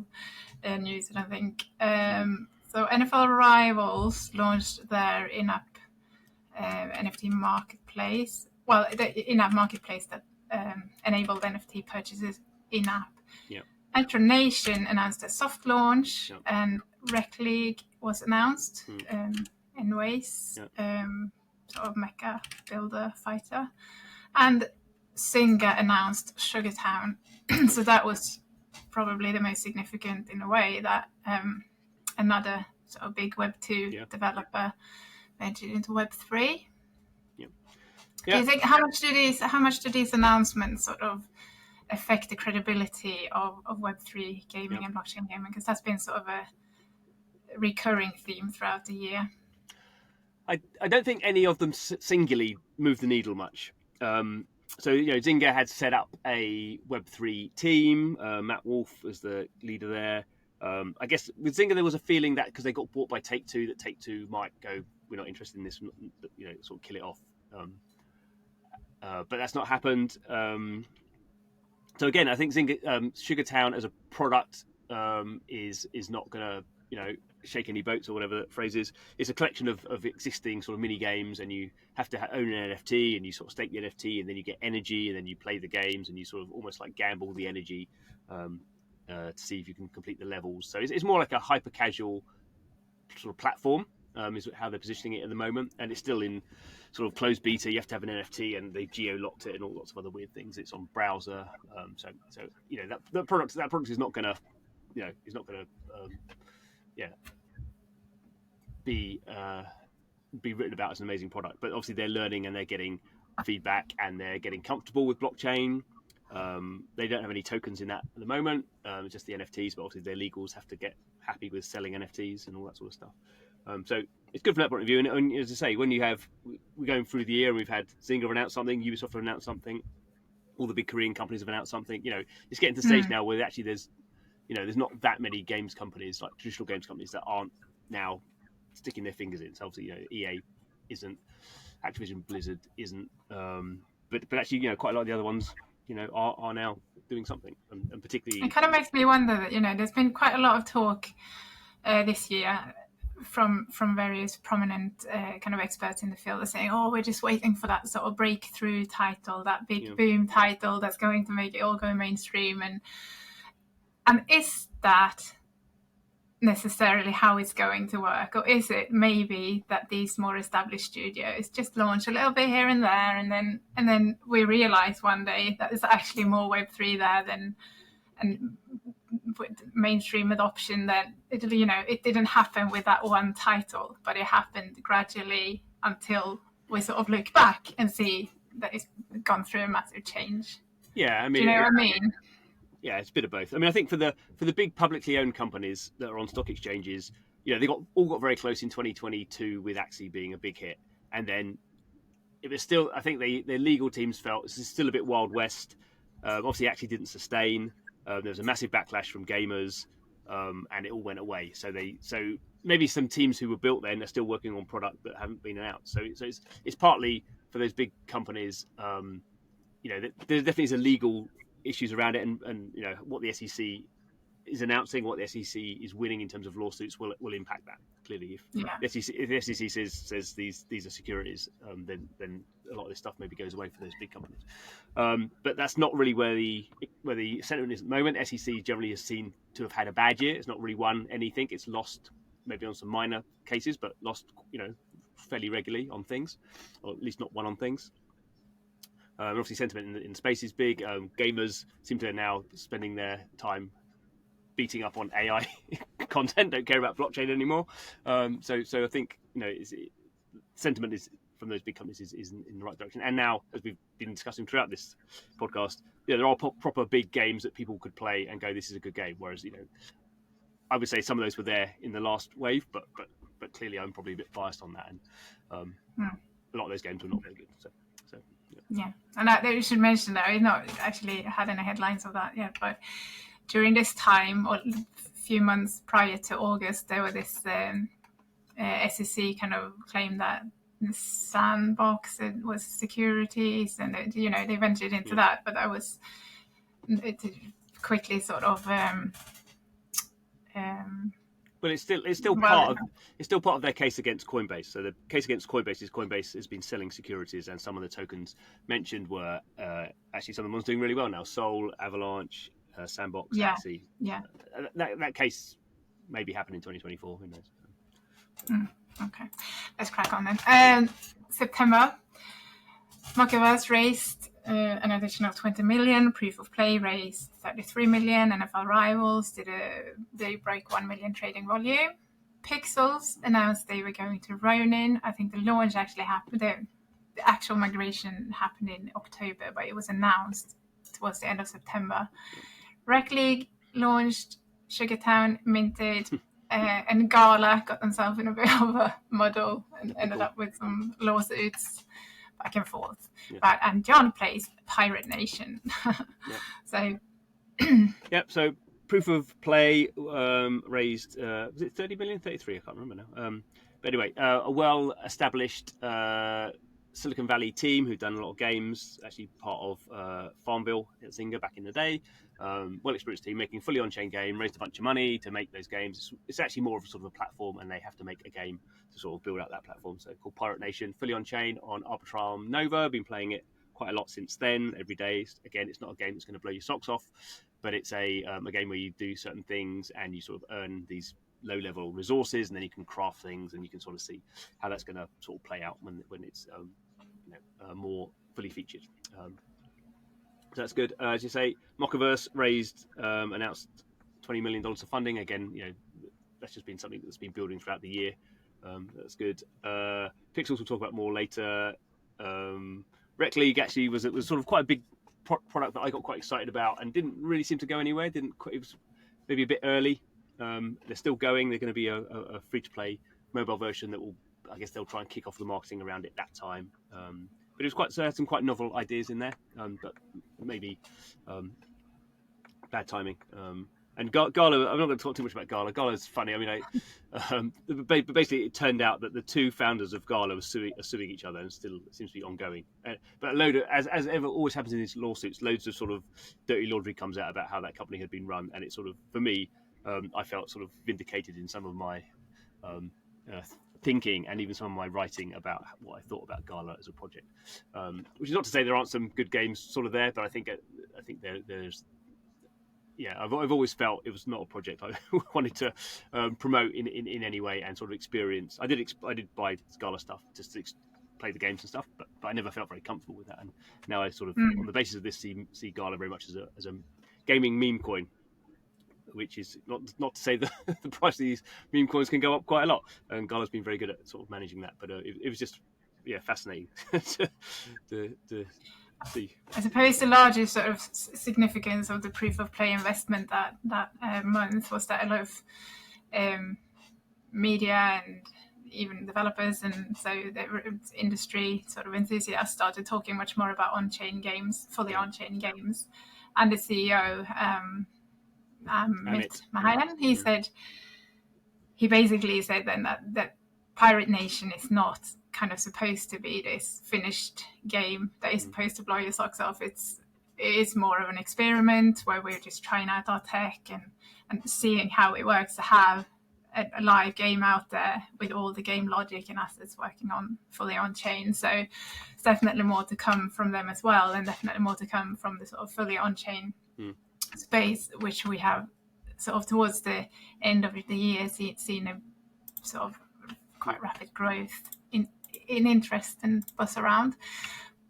of news, I don't think. So NFL Rivals launched their in-app NFT marketplace. Well, the in-app marketplace that enabled NFT purchases in-app. Ultra Nation announced a soft launch, and Rec League was announced in ways, sort of mecha builder fighter, and Zynga announced Sugartown. So that was probably the most significant in a way, that another sort of big Web 2 developer ventured into Web 3. Do you think how much do these announcements sort of affect the credibility of Web3 gaming and blockchain gaming? Because that's been sort of a recurring theme throughout the year.
I don't think any of them singularly moved the needle much. So Zynga had set up a Web3 team. Matt Wolf was the leader there. I guess with Zynga there was a feeling that because they got bought by Take-Two, that Take-Two might go, we're not interested in this, sort of kill it off. But that's not happened. So again, I think Zynga, Sugartown as a product is not going to shake any boats or whatever that phrase is. It's a collection of existing sort of mini games, and you have to own an NFT, and you sort of stake the NFT, and then you get energy, and then you play the games, and you sort of almost like gamble the energy to see if you can complete the levels. So it's more like a hyper casual sort of platform. Is how they're positioning it at the moment, and it's still in sort of closed beta. You have to have an NFT, and they geo-locked it, and all lots of other weird things. It's on browser, so that product is not going to, is not going to, be written about as an amazing product. But obviously, they're learning and they're getting feedback, and they're getting comfortable with blockchain. They don't have any tokens in that at the moment, just the NFTs. But obviously, their legals have to get happy with selling NFTs and all that sort of stuff. So it's good from that point of view. And as I say, when we're going through the year, and we've had Zynga announce something, Ubisoft have announced something, all the big Korean companies have announced something. It's getting to the stage now where actually there's not that many games companies, like traditional games companies, that aren't now sticking their fingers in. So obviously, EA isn't, Activision Blizzard isn't, but actually, quite a lot of the other ones, are now doing something, and particularly.
It kind of makes me wonder that there's been quite a lot of talk this year from various prominent kind of experts in the field are saying, oh, we're just waiting for that sort of breakthrough title, that big boom title that's going to make it all go mainstream. And is that necessarily how it's going to work? Or is it maybe that these more established studios just launch a little bit here and there, and then we realize one day that there's actually more Web3 there and mainstream adoption, that it didn't happen with that one title, but it happened gradually until we sort of look back and see that it's gone through a massive change.
Yeah, I mean,
do you know what I mean?
Yeah, it's a bit of both. I mean, I think for the big publicly owned companies that are on stock exchanges, they all got very close in 2022 with Axie being a big hit, and then it was still, I think their legal teams felt this is still a bit Wild West. Obviously, Axie didn't sustain. There was a massive backlash from gamers, and it all went away. So maybe some teams who were built then are still working on product that haven't been announced. So it's partly for those big companies. There definitely is a legal issues around it, and what the SEC is announcing, what the SEC is winning in terms of lawsuits will impact that clearly. If the SEC says these are securities, then a lot of this stuff maybe goes away for those big companies. But that's not really where the sentiment is at the moment. SEC generally is seen to have had a bad year. It's not really won anything. It's lost maybe on some minor cases, but lost fairly regularly on things, or at least not won on things. Obviously, sentiment in space is big. Gamers seem to now spending their time beating up on AI content. Don't care about blockchain anymore. So I think sentiment is from those big companies is in the right direction. And now, as we've been discussing throughout this podcast, there are proper big games that people could play and go, "This is a good game." Whereas I would say some of those were there in the last wave, but clearly I'm probably a bit biased on that, and a lot of those games were not very good. So.
Yeah, and we should mention that we've not actually had any headlines of that yet, but during this time, or a few months prior to August, there were this SEC kind of claimed that the sandbox was securities, and they ventured into that, but that was quickly sort of.
But it's still part of their case against Coinbase. So the case against Coinbase is Coinbase has been selling securities, and some of the tokens mentioned were actually some of the ones doing really well now. Sol, Avalanche, Sandbox, Axie.
Yeah.
That case may be happening in 2024. Who knows?
Okay, let's crack on then. September, Mocaverse raised an additional 20 million. Proof of Play raised 33 million. NFL Rivals they break 1 million trading volume. Pixels announced they were going to Ronin. I think the launch actually happened. The actual migration happened in October, but it was announced towards the end of September. Rec League launched. Sugartown minted. And Gala got themselves in a bit of a muddle and ended up with some lawsuits back and forth. But and John plays Pirate Nation. So
so Proof of Play raised was it 30 million, 33? I can't remember now. But anyway, a well-established Silicon Valley team who've done a lot of games, actually part of Farmville at Zynga back in the day. Well-experienced team making a fully on-chain game, raised a bunch of money to make those games. It's actually more of a sort of a platform, and they have to make a game to sort of build out that platform. So called Pirate Nation, fully on-chain on Arbitrum Nova. Been playing it quite a lot since then, every day. Again, it's not a game that's going to blow your socks off, but it's a game where you do certain things and you sort of earn these low-level resources, and then you can craft things, and you can sort of see how that's going to sort of play out when it's more fully featured. So that's good. As you say, Mocaverse announced $20 million of funding. Again, that's just been something that's been building throughout the year. That's good. Pixels we'll talk about more later. Rec League actually was sort of quite a big product that I got quite excited about and didn't really seem to go anywhere. It was maybe a bit early. They're still going. They're going to be a free-to-play mobile version that I guess they'll try and kick off the marketing around it that time. But it was had some quite novel ideas in there, but maybe bad timing. And Gala, I'm not going to talk too much about Gala. Gala's funny. I mean, but basically, it turned out that the two founders of Gala are suing each other, and still seems to be ongoing. But a load of, as ever always happens in these lawsuits, loads of sort of dirty laundry comes out about how that company had been run, and it sort of, for me, I felt sort of vindicated in some of my thinking and even some of my writing about what I thought about Gala as a project. Which is not to say there aren't some good games sort of there, but I think there's. Yeah, I've always felt it was not a project I wanted to promote in any way and sort of experience. I did buy Gala stuff just to play the games and stuff, but I never felt very comfortable with that. And now I sort of, on the basis of this, see Gala very much as a gaming meme coin, which is not to say that the price of these meme coins can go up quite a lot. And Gala's been very good at sort of managing that, but it was just fascinating to see.
I suppose the largest sort of significance of the proof of play investment that month was that a lot of media and even developers and so the industry sort of enthusiasts started talking much more about on-chain games, fully on-chain games. And the CEO, Amit Mahayan, he basically said then that Pirate Nation is not kind of supposed to be this finished game that is supposed to blow your socks off. It is more of an experiment where we're just trying out our tech and seeing how it works to have a live game out there with all the game logic and assets working on fully on chain. So it's definitely more to come from them as well, and definitely more to come from the sort of fully on chain space, which we have sort of towards the end of the year seen a sort of quite rapid growth in interest and buzz around.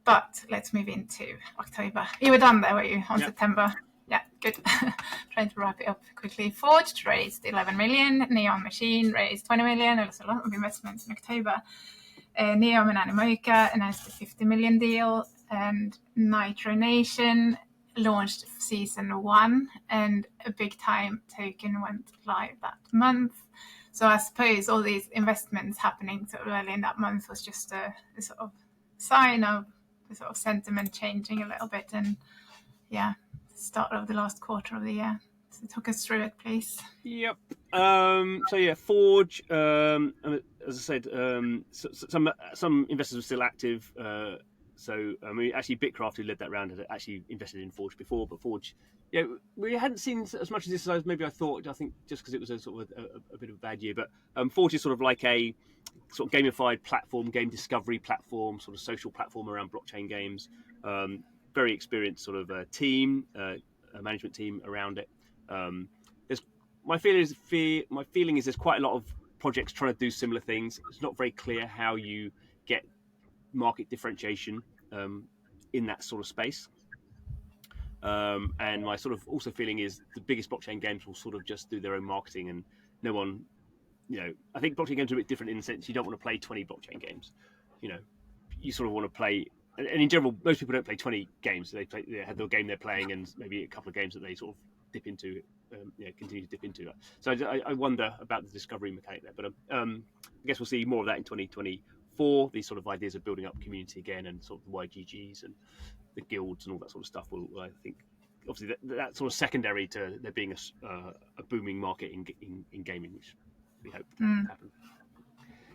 But let's move into October. You were done there, were you, on September? Yeah, good. Trying to wrap it up quickly. Forged raised 11 million. Neon Machine raised 20 million. There was a lot of investments in October. NEOM and Animoca announced a 50 million deal. And Nitro Nation launched season 1. And a big time token went live that month. So I suppose all these investments happening sort of early in that month was just a sort of sign of the sort of sentiment changing a little bit, and start of the last quarter of the year. So talk us through it, please.
Yep. Forge. As I said, some investors were still active. Actually, Bitcraft, who led that round, had actually invested in Forge before, but Forge, we hadn't seen as much of this as maybe I thought. I think just because it was a sort of a bit of a bad year, but Forge is sort of like a sort of gamified platform, game discovery platform, sort of social platform around blockchain games. Very experienced sort of team, a management team around it. My feeling is there's quite a lot of projects trying to do similar things. It's not very clear how you get market differentiation in that sort of space. And my sort of also feeling is the biggest blockchain games will sort of just do their own marketing, and no one, I think blockchain games are a bit different in the sense you don't want to play 20 blockchain games. You sort of want to play, and in general, most people don't play 20 games. They have the game they're playing and maybe a couple of games that they sort of dip into, continue to dip into. So I wonder about the discovery mechanic there, but I guess we'll see more of that in 2024. These sort of ideas of building up community again, and sort of the YGGs and the guilds and all that sort of stuff will, I think, obviously that's sort of secondary to there being a booming market in gaming, which we hope to happen.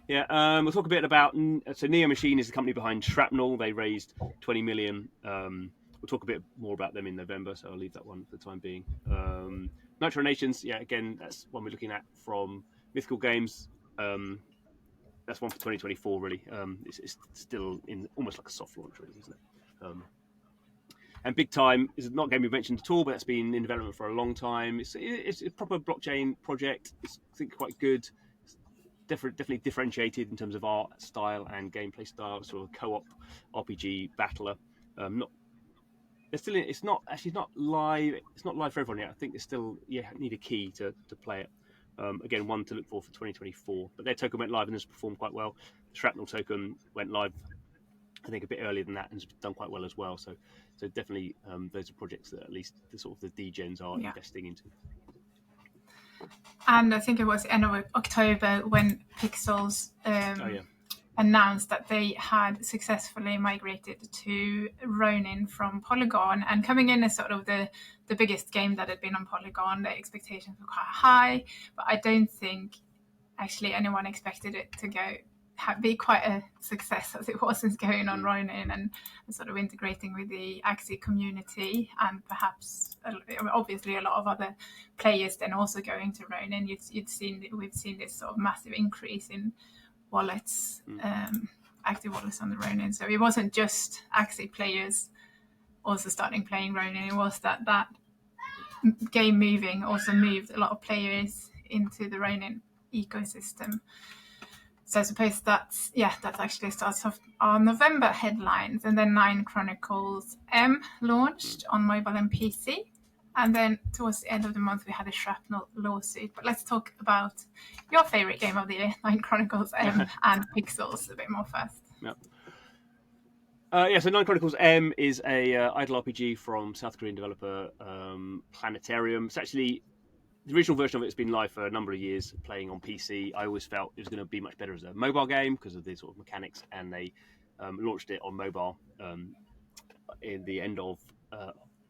Yeah, we'll talk a bit about. So Neo Machine is the company behind Shrapnel. They raised 20 million. We'll talk a bit more about them in November, so I'll leave that one for the time being. Nitro Nations, yeah, again, that's one we're looking at from Mythical Games. That's one for 2024, really. It's still in almost like a soft launch, really, isn't it? And Big Time is not a game we've mentioned at all, but it's been in development for a long time. It's a proper blockchain project. It's, I think, quite good. It's definitely differentiated in terms of art style and gameplay style. Sort of co-op RPG battler. Not it's still it's not live. It's not live for everyone yet. I think it's still need a key to play it. Again, one to look for 2024. But their token went live and has performed quite well. The Shrapnel token went live, I think, a bit earlier than that and has done quite well as well. So definitely those are projects that at least the sort of the degens are investing into.
And I think it was end of October when Pixels announced that they had successfully migrated to Ronin from Polygon, and coming in as sort of the biggest game that had been on Polygon, the expectations were quite high, but I don't think actually anyone expected it to be quite a success as it was going on Ronin, and sort of integrating with the Axie community, and perhaps obviously a lot of other players then also going to Ronin. We've seen this sort of massive increase in wallets, active wallets on the Ronin. So it wasn't just Axie players also starting playing Ronin. It was that game moving also moved a lot of players into the Ronin ecosystem. So I suppose that's actually starts off our November headlines. And then 9 Chronicles M launched on mobile and PC. And then towards the end of the month, we had a Shrapnel lawsuit. But let's talk about your favorite game of the year, 9 Chronicles M and Pixels, a bit more first.
So 9 Chronicles M is a idle RPG from South Korean developer Planetarium. It's actually the original version of it has been live for a number of years, playing on PC. I always felt it was going to be much better as a mobile game because of the sort of mechanics, and they launched it on mobile in the end of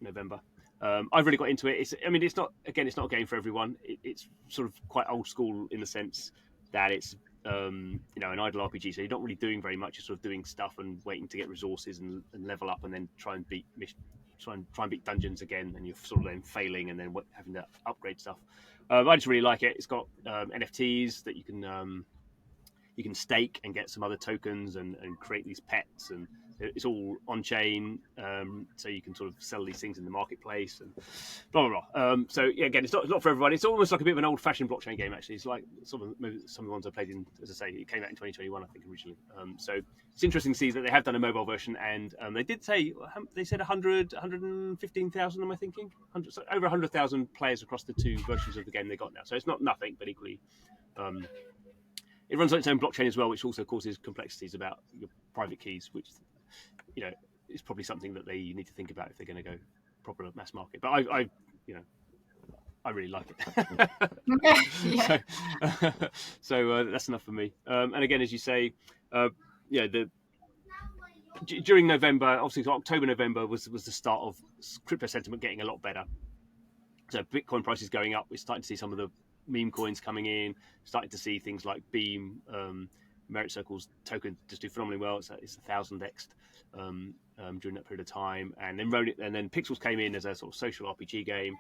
November. I've really got into it. It's not a game for everyone. It's sort of quite old school in the sense that it's an idle RPG, so you're not really doing very much. You're sort of doing stuff and waiting to get resources and level up, and then try and beat dungeons again, and you're sort of then failing and then having to upgrade stuff. I just really like it. It's got NFTs that you can stake and get some other tokens and create these pets, and it's all on chain, so you can sort of sell these things in the marketplace and blah blah blah. Again, it's not for everyone. It's almost like a bit of an old-fashioned blockchain game. Actually, it's like some of the ones I played in. As I say, it came out in 2021, I think, originally. So it's interesting to see that they have done a mobile version, and they did say they said 115,000. Am I thinking? So over 100,000 players across the two versions of the game they got now. So it's not nothing, but equally. It runs on its own blockchain as well, which also causes complexities about your private keys, which is probably something that they need to think about if they're going to go proper mass market. But I really like it. So that's enough for me. And again, as you say, during November, obviously October, November was the start of crypto sentiment getting a lot better. So Bitcoin prices going up. We're starting to see some of the meme coins coming in, starting to see things like Beam, Merit Circle's token just do phenomenally well. It's 1,000x during that period of time, and then Pixels came in as a sort of social RPG game,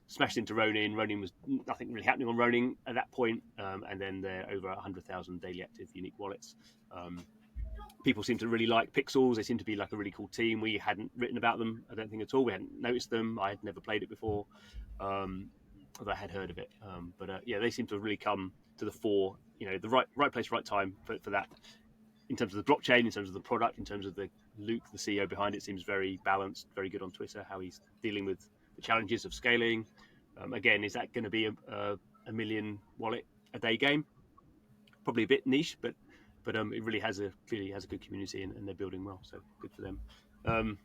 smashed into Ronin. Ronin was nothing really happening on Ronin at that point, and then they're over 100,000 daily active unique wallets. People seem to really like Pixels. They seem to be like a really cool team. We hadn't written about them, I don't think, at all. We hadn't noticed them. I had never played it before. Although I had heard of it, but they seem to have really come to the fore. The right place, right time for that. In terms of the blockchain, in terms of the product, in terms of Luke, the CEO behind it, seems very balanced, very good on Twitter. How he's dealing with the challenges of scaling. Again, is that going to be a million wallet a day game? Probably a bit niche, but it really clearly has a good community, and they're building well. So good for them.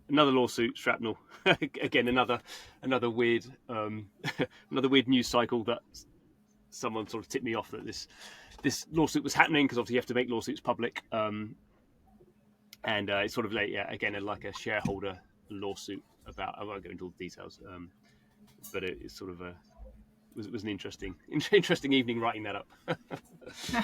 Another lawsuit, Shrapnel. Again, another weird news cycle that someone sort of tipped me off that this lawsuit was happening, because obviously you have to make lawsuits public, and it's sort of again like a shareholder lawsuit about. I won't go into all the details, but it's sort of was an interesting evening writing that up.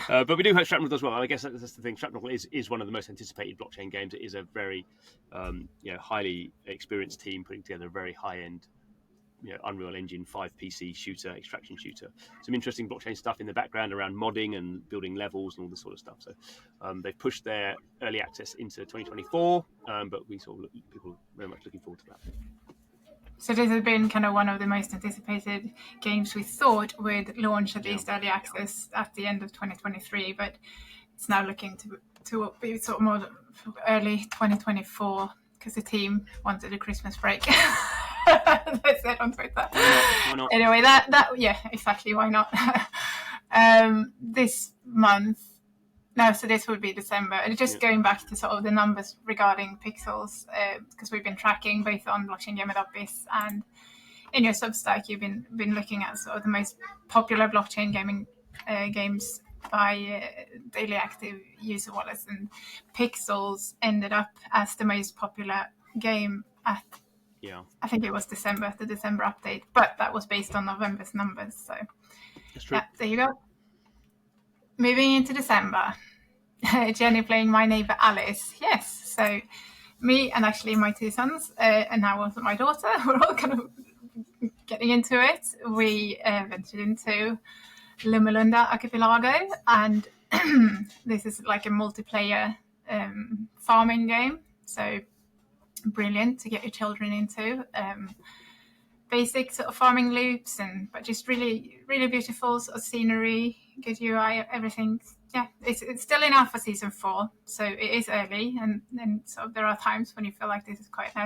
But we do have Shrapnel as well. I guess that's the thing. Shrapnel is one of the most anticipated blockchain games. It is a very highly experienced team putting together a very high end Unreal Engine 5 PC shooter, extraction shooter. Some interesting blockchain stuff in the background around modding and building levels and all this sort of stuff. So they've pushed their early access into 2024, but people are very much looking forward to that.
So this has been kind of one of the most anticipated games we thought would launch at least early access at the end of 2023, but it's now looking to be sort of more early 2024 because the team wanted a Christmas break. They said on Twitter.
Why not?
Anyway, that yeah, exactly. Why not? This month. No, so this would be December. And just going back to sort of the numbers regarding pixels, because we've been tracking both on Blockchain Gamer.biz and in your Substack, you've been looking at sort of the most popular blockchain gaming games by daily active user wallets, and Pixels ended up as the most popular game at.
Yeah.
I think it was the December update, but that was based on November's numbers. So
that's true.
Yeah, there you go. Moving into December, Jenny playing My Neighbor Alice. Yes, so me and actually my two sons, and now also my daughter, we're all kind of getting into it. We ventured into Lummelunda Archipelago, and this is like a multiplayer farming game. So brilliant to get your children into. Basic sort of farming loops, but just really, really beautiful sort of scenery, good UI, everything. Yeah, it's still in alpha season 4, so it is early, and then sort of there are times when you feel like this is quite an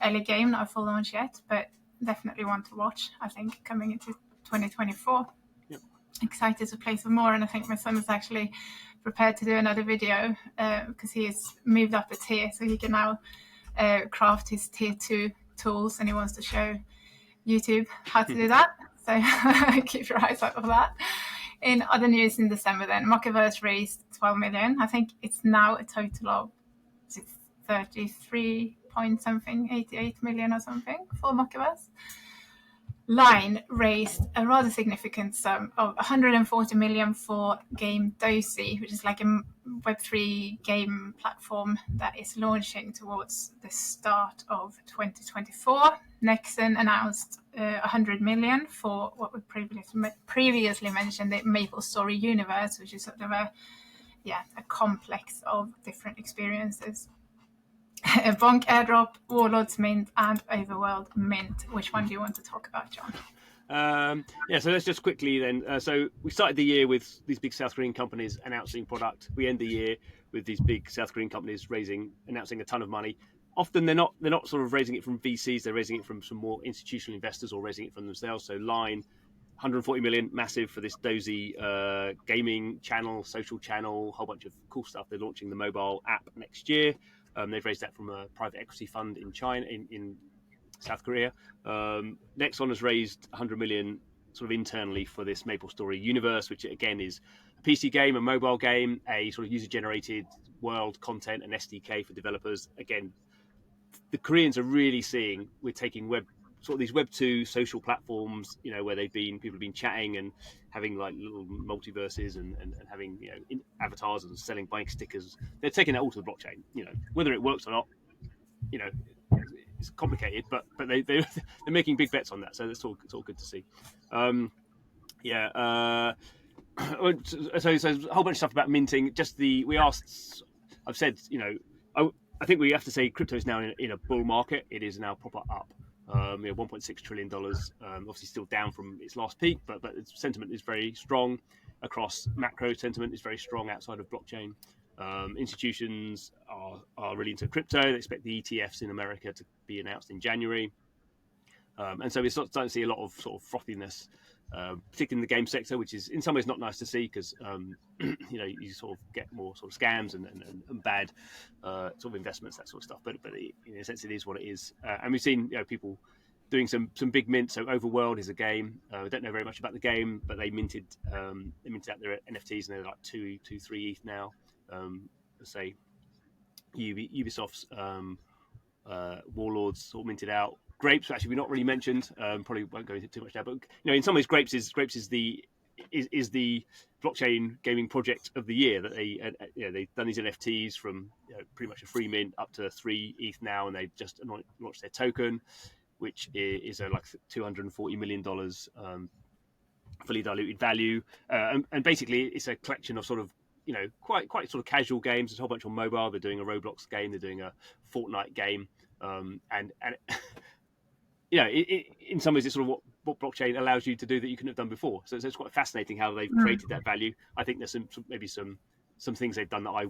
early game, not a full launch yet, but definitely one to watch. I think coming into 2024.
Yep.
Excited to play some more, and I think my son is actually prepared to do another video because he has moved up a tier, so he can now craft his tier 2 tools, and he wants to show YouTube how to do that. So keep your eyes out for that. In other news in December, then Mocaverse raised 12 million. I think it's now a total of 33 point something, 88 million or something for Mocaverse. Line raised a rather significant sum of 140 million for game DOSI, which is like a Web3 game platform that is launching towards the start of 2024. Nexon announced 100 million for what we previously mentioned, the MapleStory Universe, which is sort of a complex of different experiences. Bonk Airdrop, Warlords Mint, and Overworld Mint. Which one do you want to talk about, John?
So let's just quickly then. So we started the year with these big South Korean companies announcing product. We end the year with these big South Korean companies announcing a ton of money. Often they're not sort of raising it from VCs. They're raising it from some more institutional investors or raising it from themselves. So Line, 140 million, massive for this DOSI gaming channel, social channel, whole bunch of cool stuff. They're launching the mobile app next year. They've raised that from a private equity fund in China, in South Korea. Nexon has raised 100 million sort of internally for this MapleStory Universe, which again is a PC game, a mobile game, a sort of user-generated world content, an SDK for developers. Again, the Koreans are really seeing we're taking these Web 2 social platforms, where people have been chatting and having like little multiverses and having avatars and buying stickers. They're taking that all to the blockchain. Whether it works or not, it's complicated, but they're making big bets on that. So it's all good to see. So a whole bunch of stuff about minting. I've said, I think we have to say crypto is now in a bull market. It is now proper up. $1.6 trillion, obviously still down from its last peak, but sentiment is very strong across macro. Sentiment is very strong outside of blockchain. Institutions are really into crypto. They expect the ETFs in America to be announced in January. And so we're starting to see a lot of sort of frothiness, particularly in the game sector, which is in some ways not nice to see because, you sort of get more sort of scams and bad sort of investments, that sort of stuff. But in a sense, it is what it is. And we've seen people doing some big mints. So Overworld is a game. I don't know very much about the game, but they minted out their NFTs and they're like 3 ETH now. Let's say Ubisoft's Warlords sort of minted out Grapes, actually, we're not really mentioned. Probably won't go into too much now, but in some ways, Grapes is the blockchain gaming project of the year. That they've done these NFTs from pretty much a free mint up to 3 ETH now, and they've just launched their token, which is like $240 million fully diluted value, and basically it's a collection of sort of quite sort of casual games. There's a whole bunch on mobile. They're doing a Roblox game. They're doing a Fortnite game, and in some ways it's sort of what blockchain allows you to do that you couldn't have done before. So it's quite fascinating how they've created that value. I think there's maybe some things they've done that I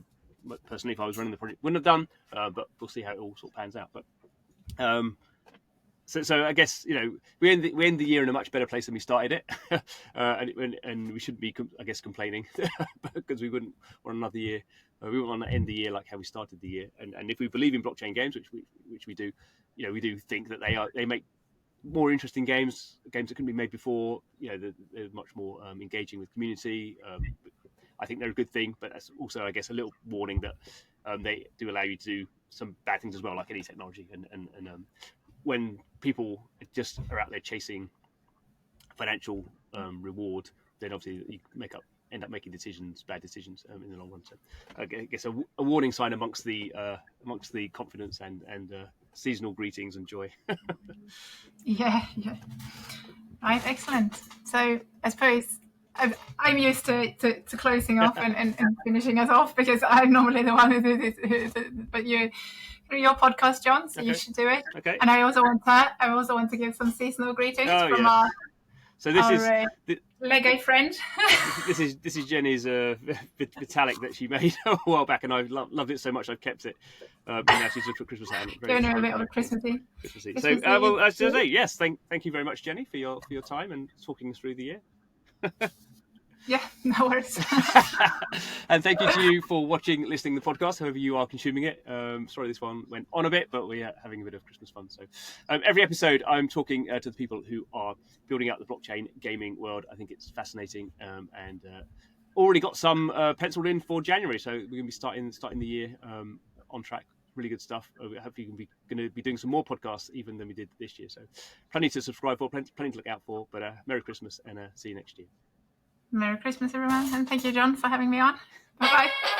personally, if I was running the project, wouldn't have done. But we'll see how it all sort of pans out. But so I guess we end the year in a much better place than we started it, and we shouldn't be, I guess, complaining because we wouldn't want another year. We wouldn't want to end the year like how we started the year. And if we believe in blockchain games, which we do, we do think that they make more interesting games that couldn't be made before. They're much more engaging with community. I think they're a good thing, but that's also, I guess, a little warning that they do allow you to do some bad things as well, like any technology. And when people just are out there chasing financial reward, then obviously you end up making bad decisions in the long run. So I guess a warning sign amongst the confidence and seasonal greetings and joy.
Yeah. Right, excellent. So I suppose I'm used to closing off and finishing us off because I'm normally the one who does this. But your podcast, John, so you should do it.
Okay.
And I also want to give some seasonal greetings from our Lego friend.
This is Jenny's Vitalik that she made a while back, and I loved it so much I've kept it. And now she's just put Christmas hat on it.
Giving her a bit of a Christmassy.
So, well, as I say, yes, thank you very much, Jenny, for your time and talking us through the year.
Yeah, no worries.
And thank you to you for watching, listening to the podcast, however you are consuming it. Sorry this one went on a bit, but we're having a bit of Christmas fun. So every episode I'm talking to the people who are building out the blockchain gaming world. I think it's fascinating, and already got some penciled in for January. So we're going to be starting the year on track. Really good stuff. Hopefully going to be doing some more podcasts even than we did this year. So plenty to subscribe for, plenty to look out for. But Merry Christmas and see you next year.
Merry Christmas, everyone. And thank you, John, for having me on. Bye-bye.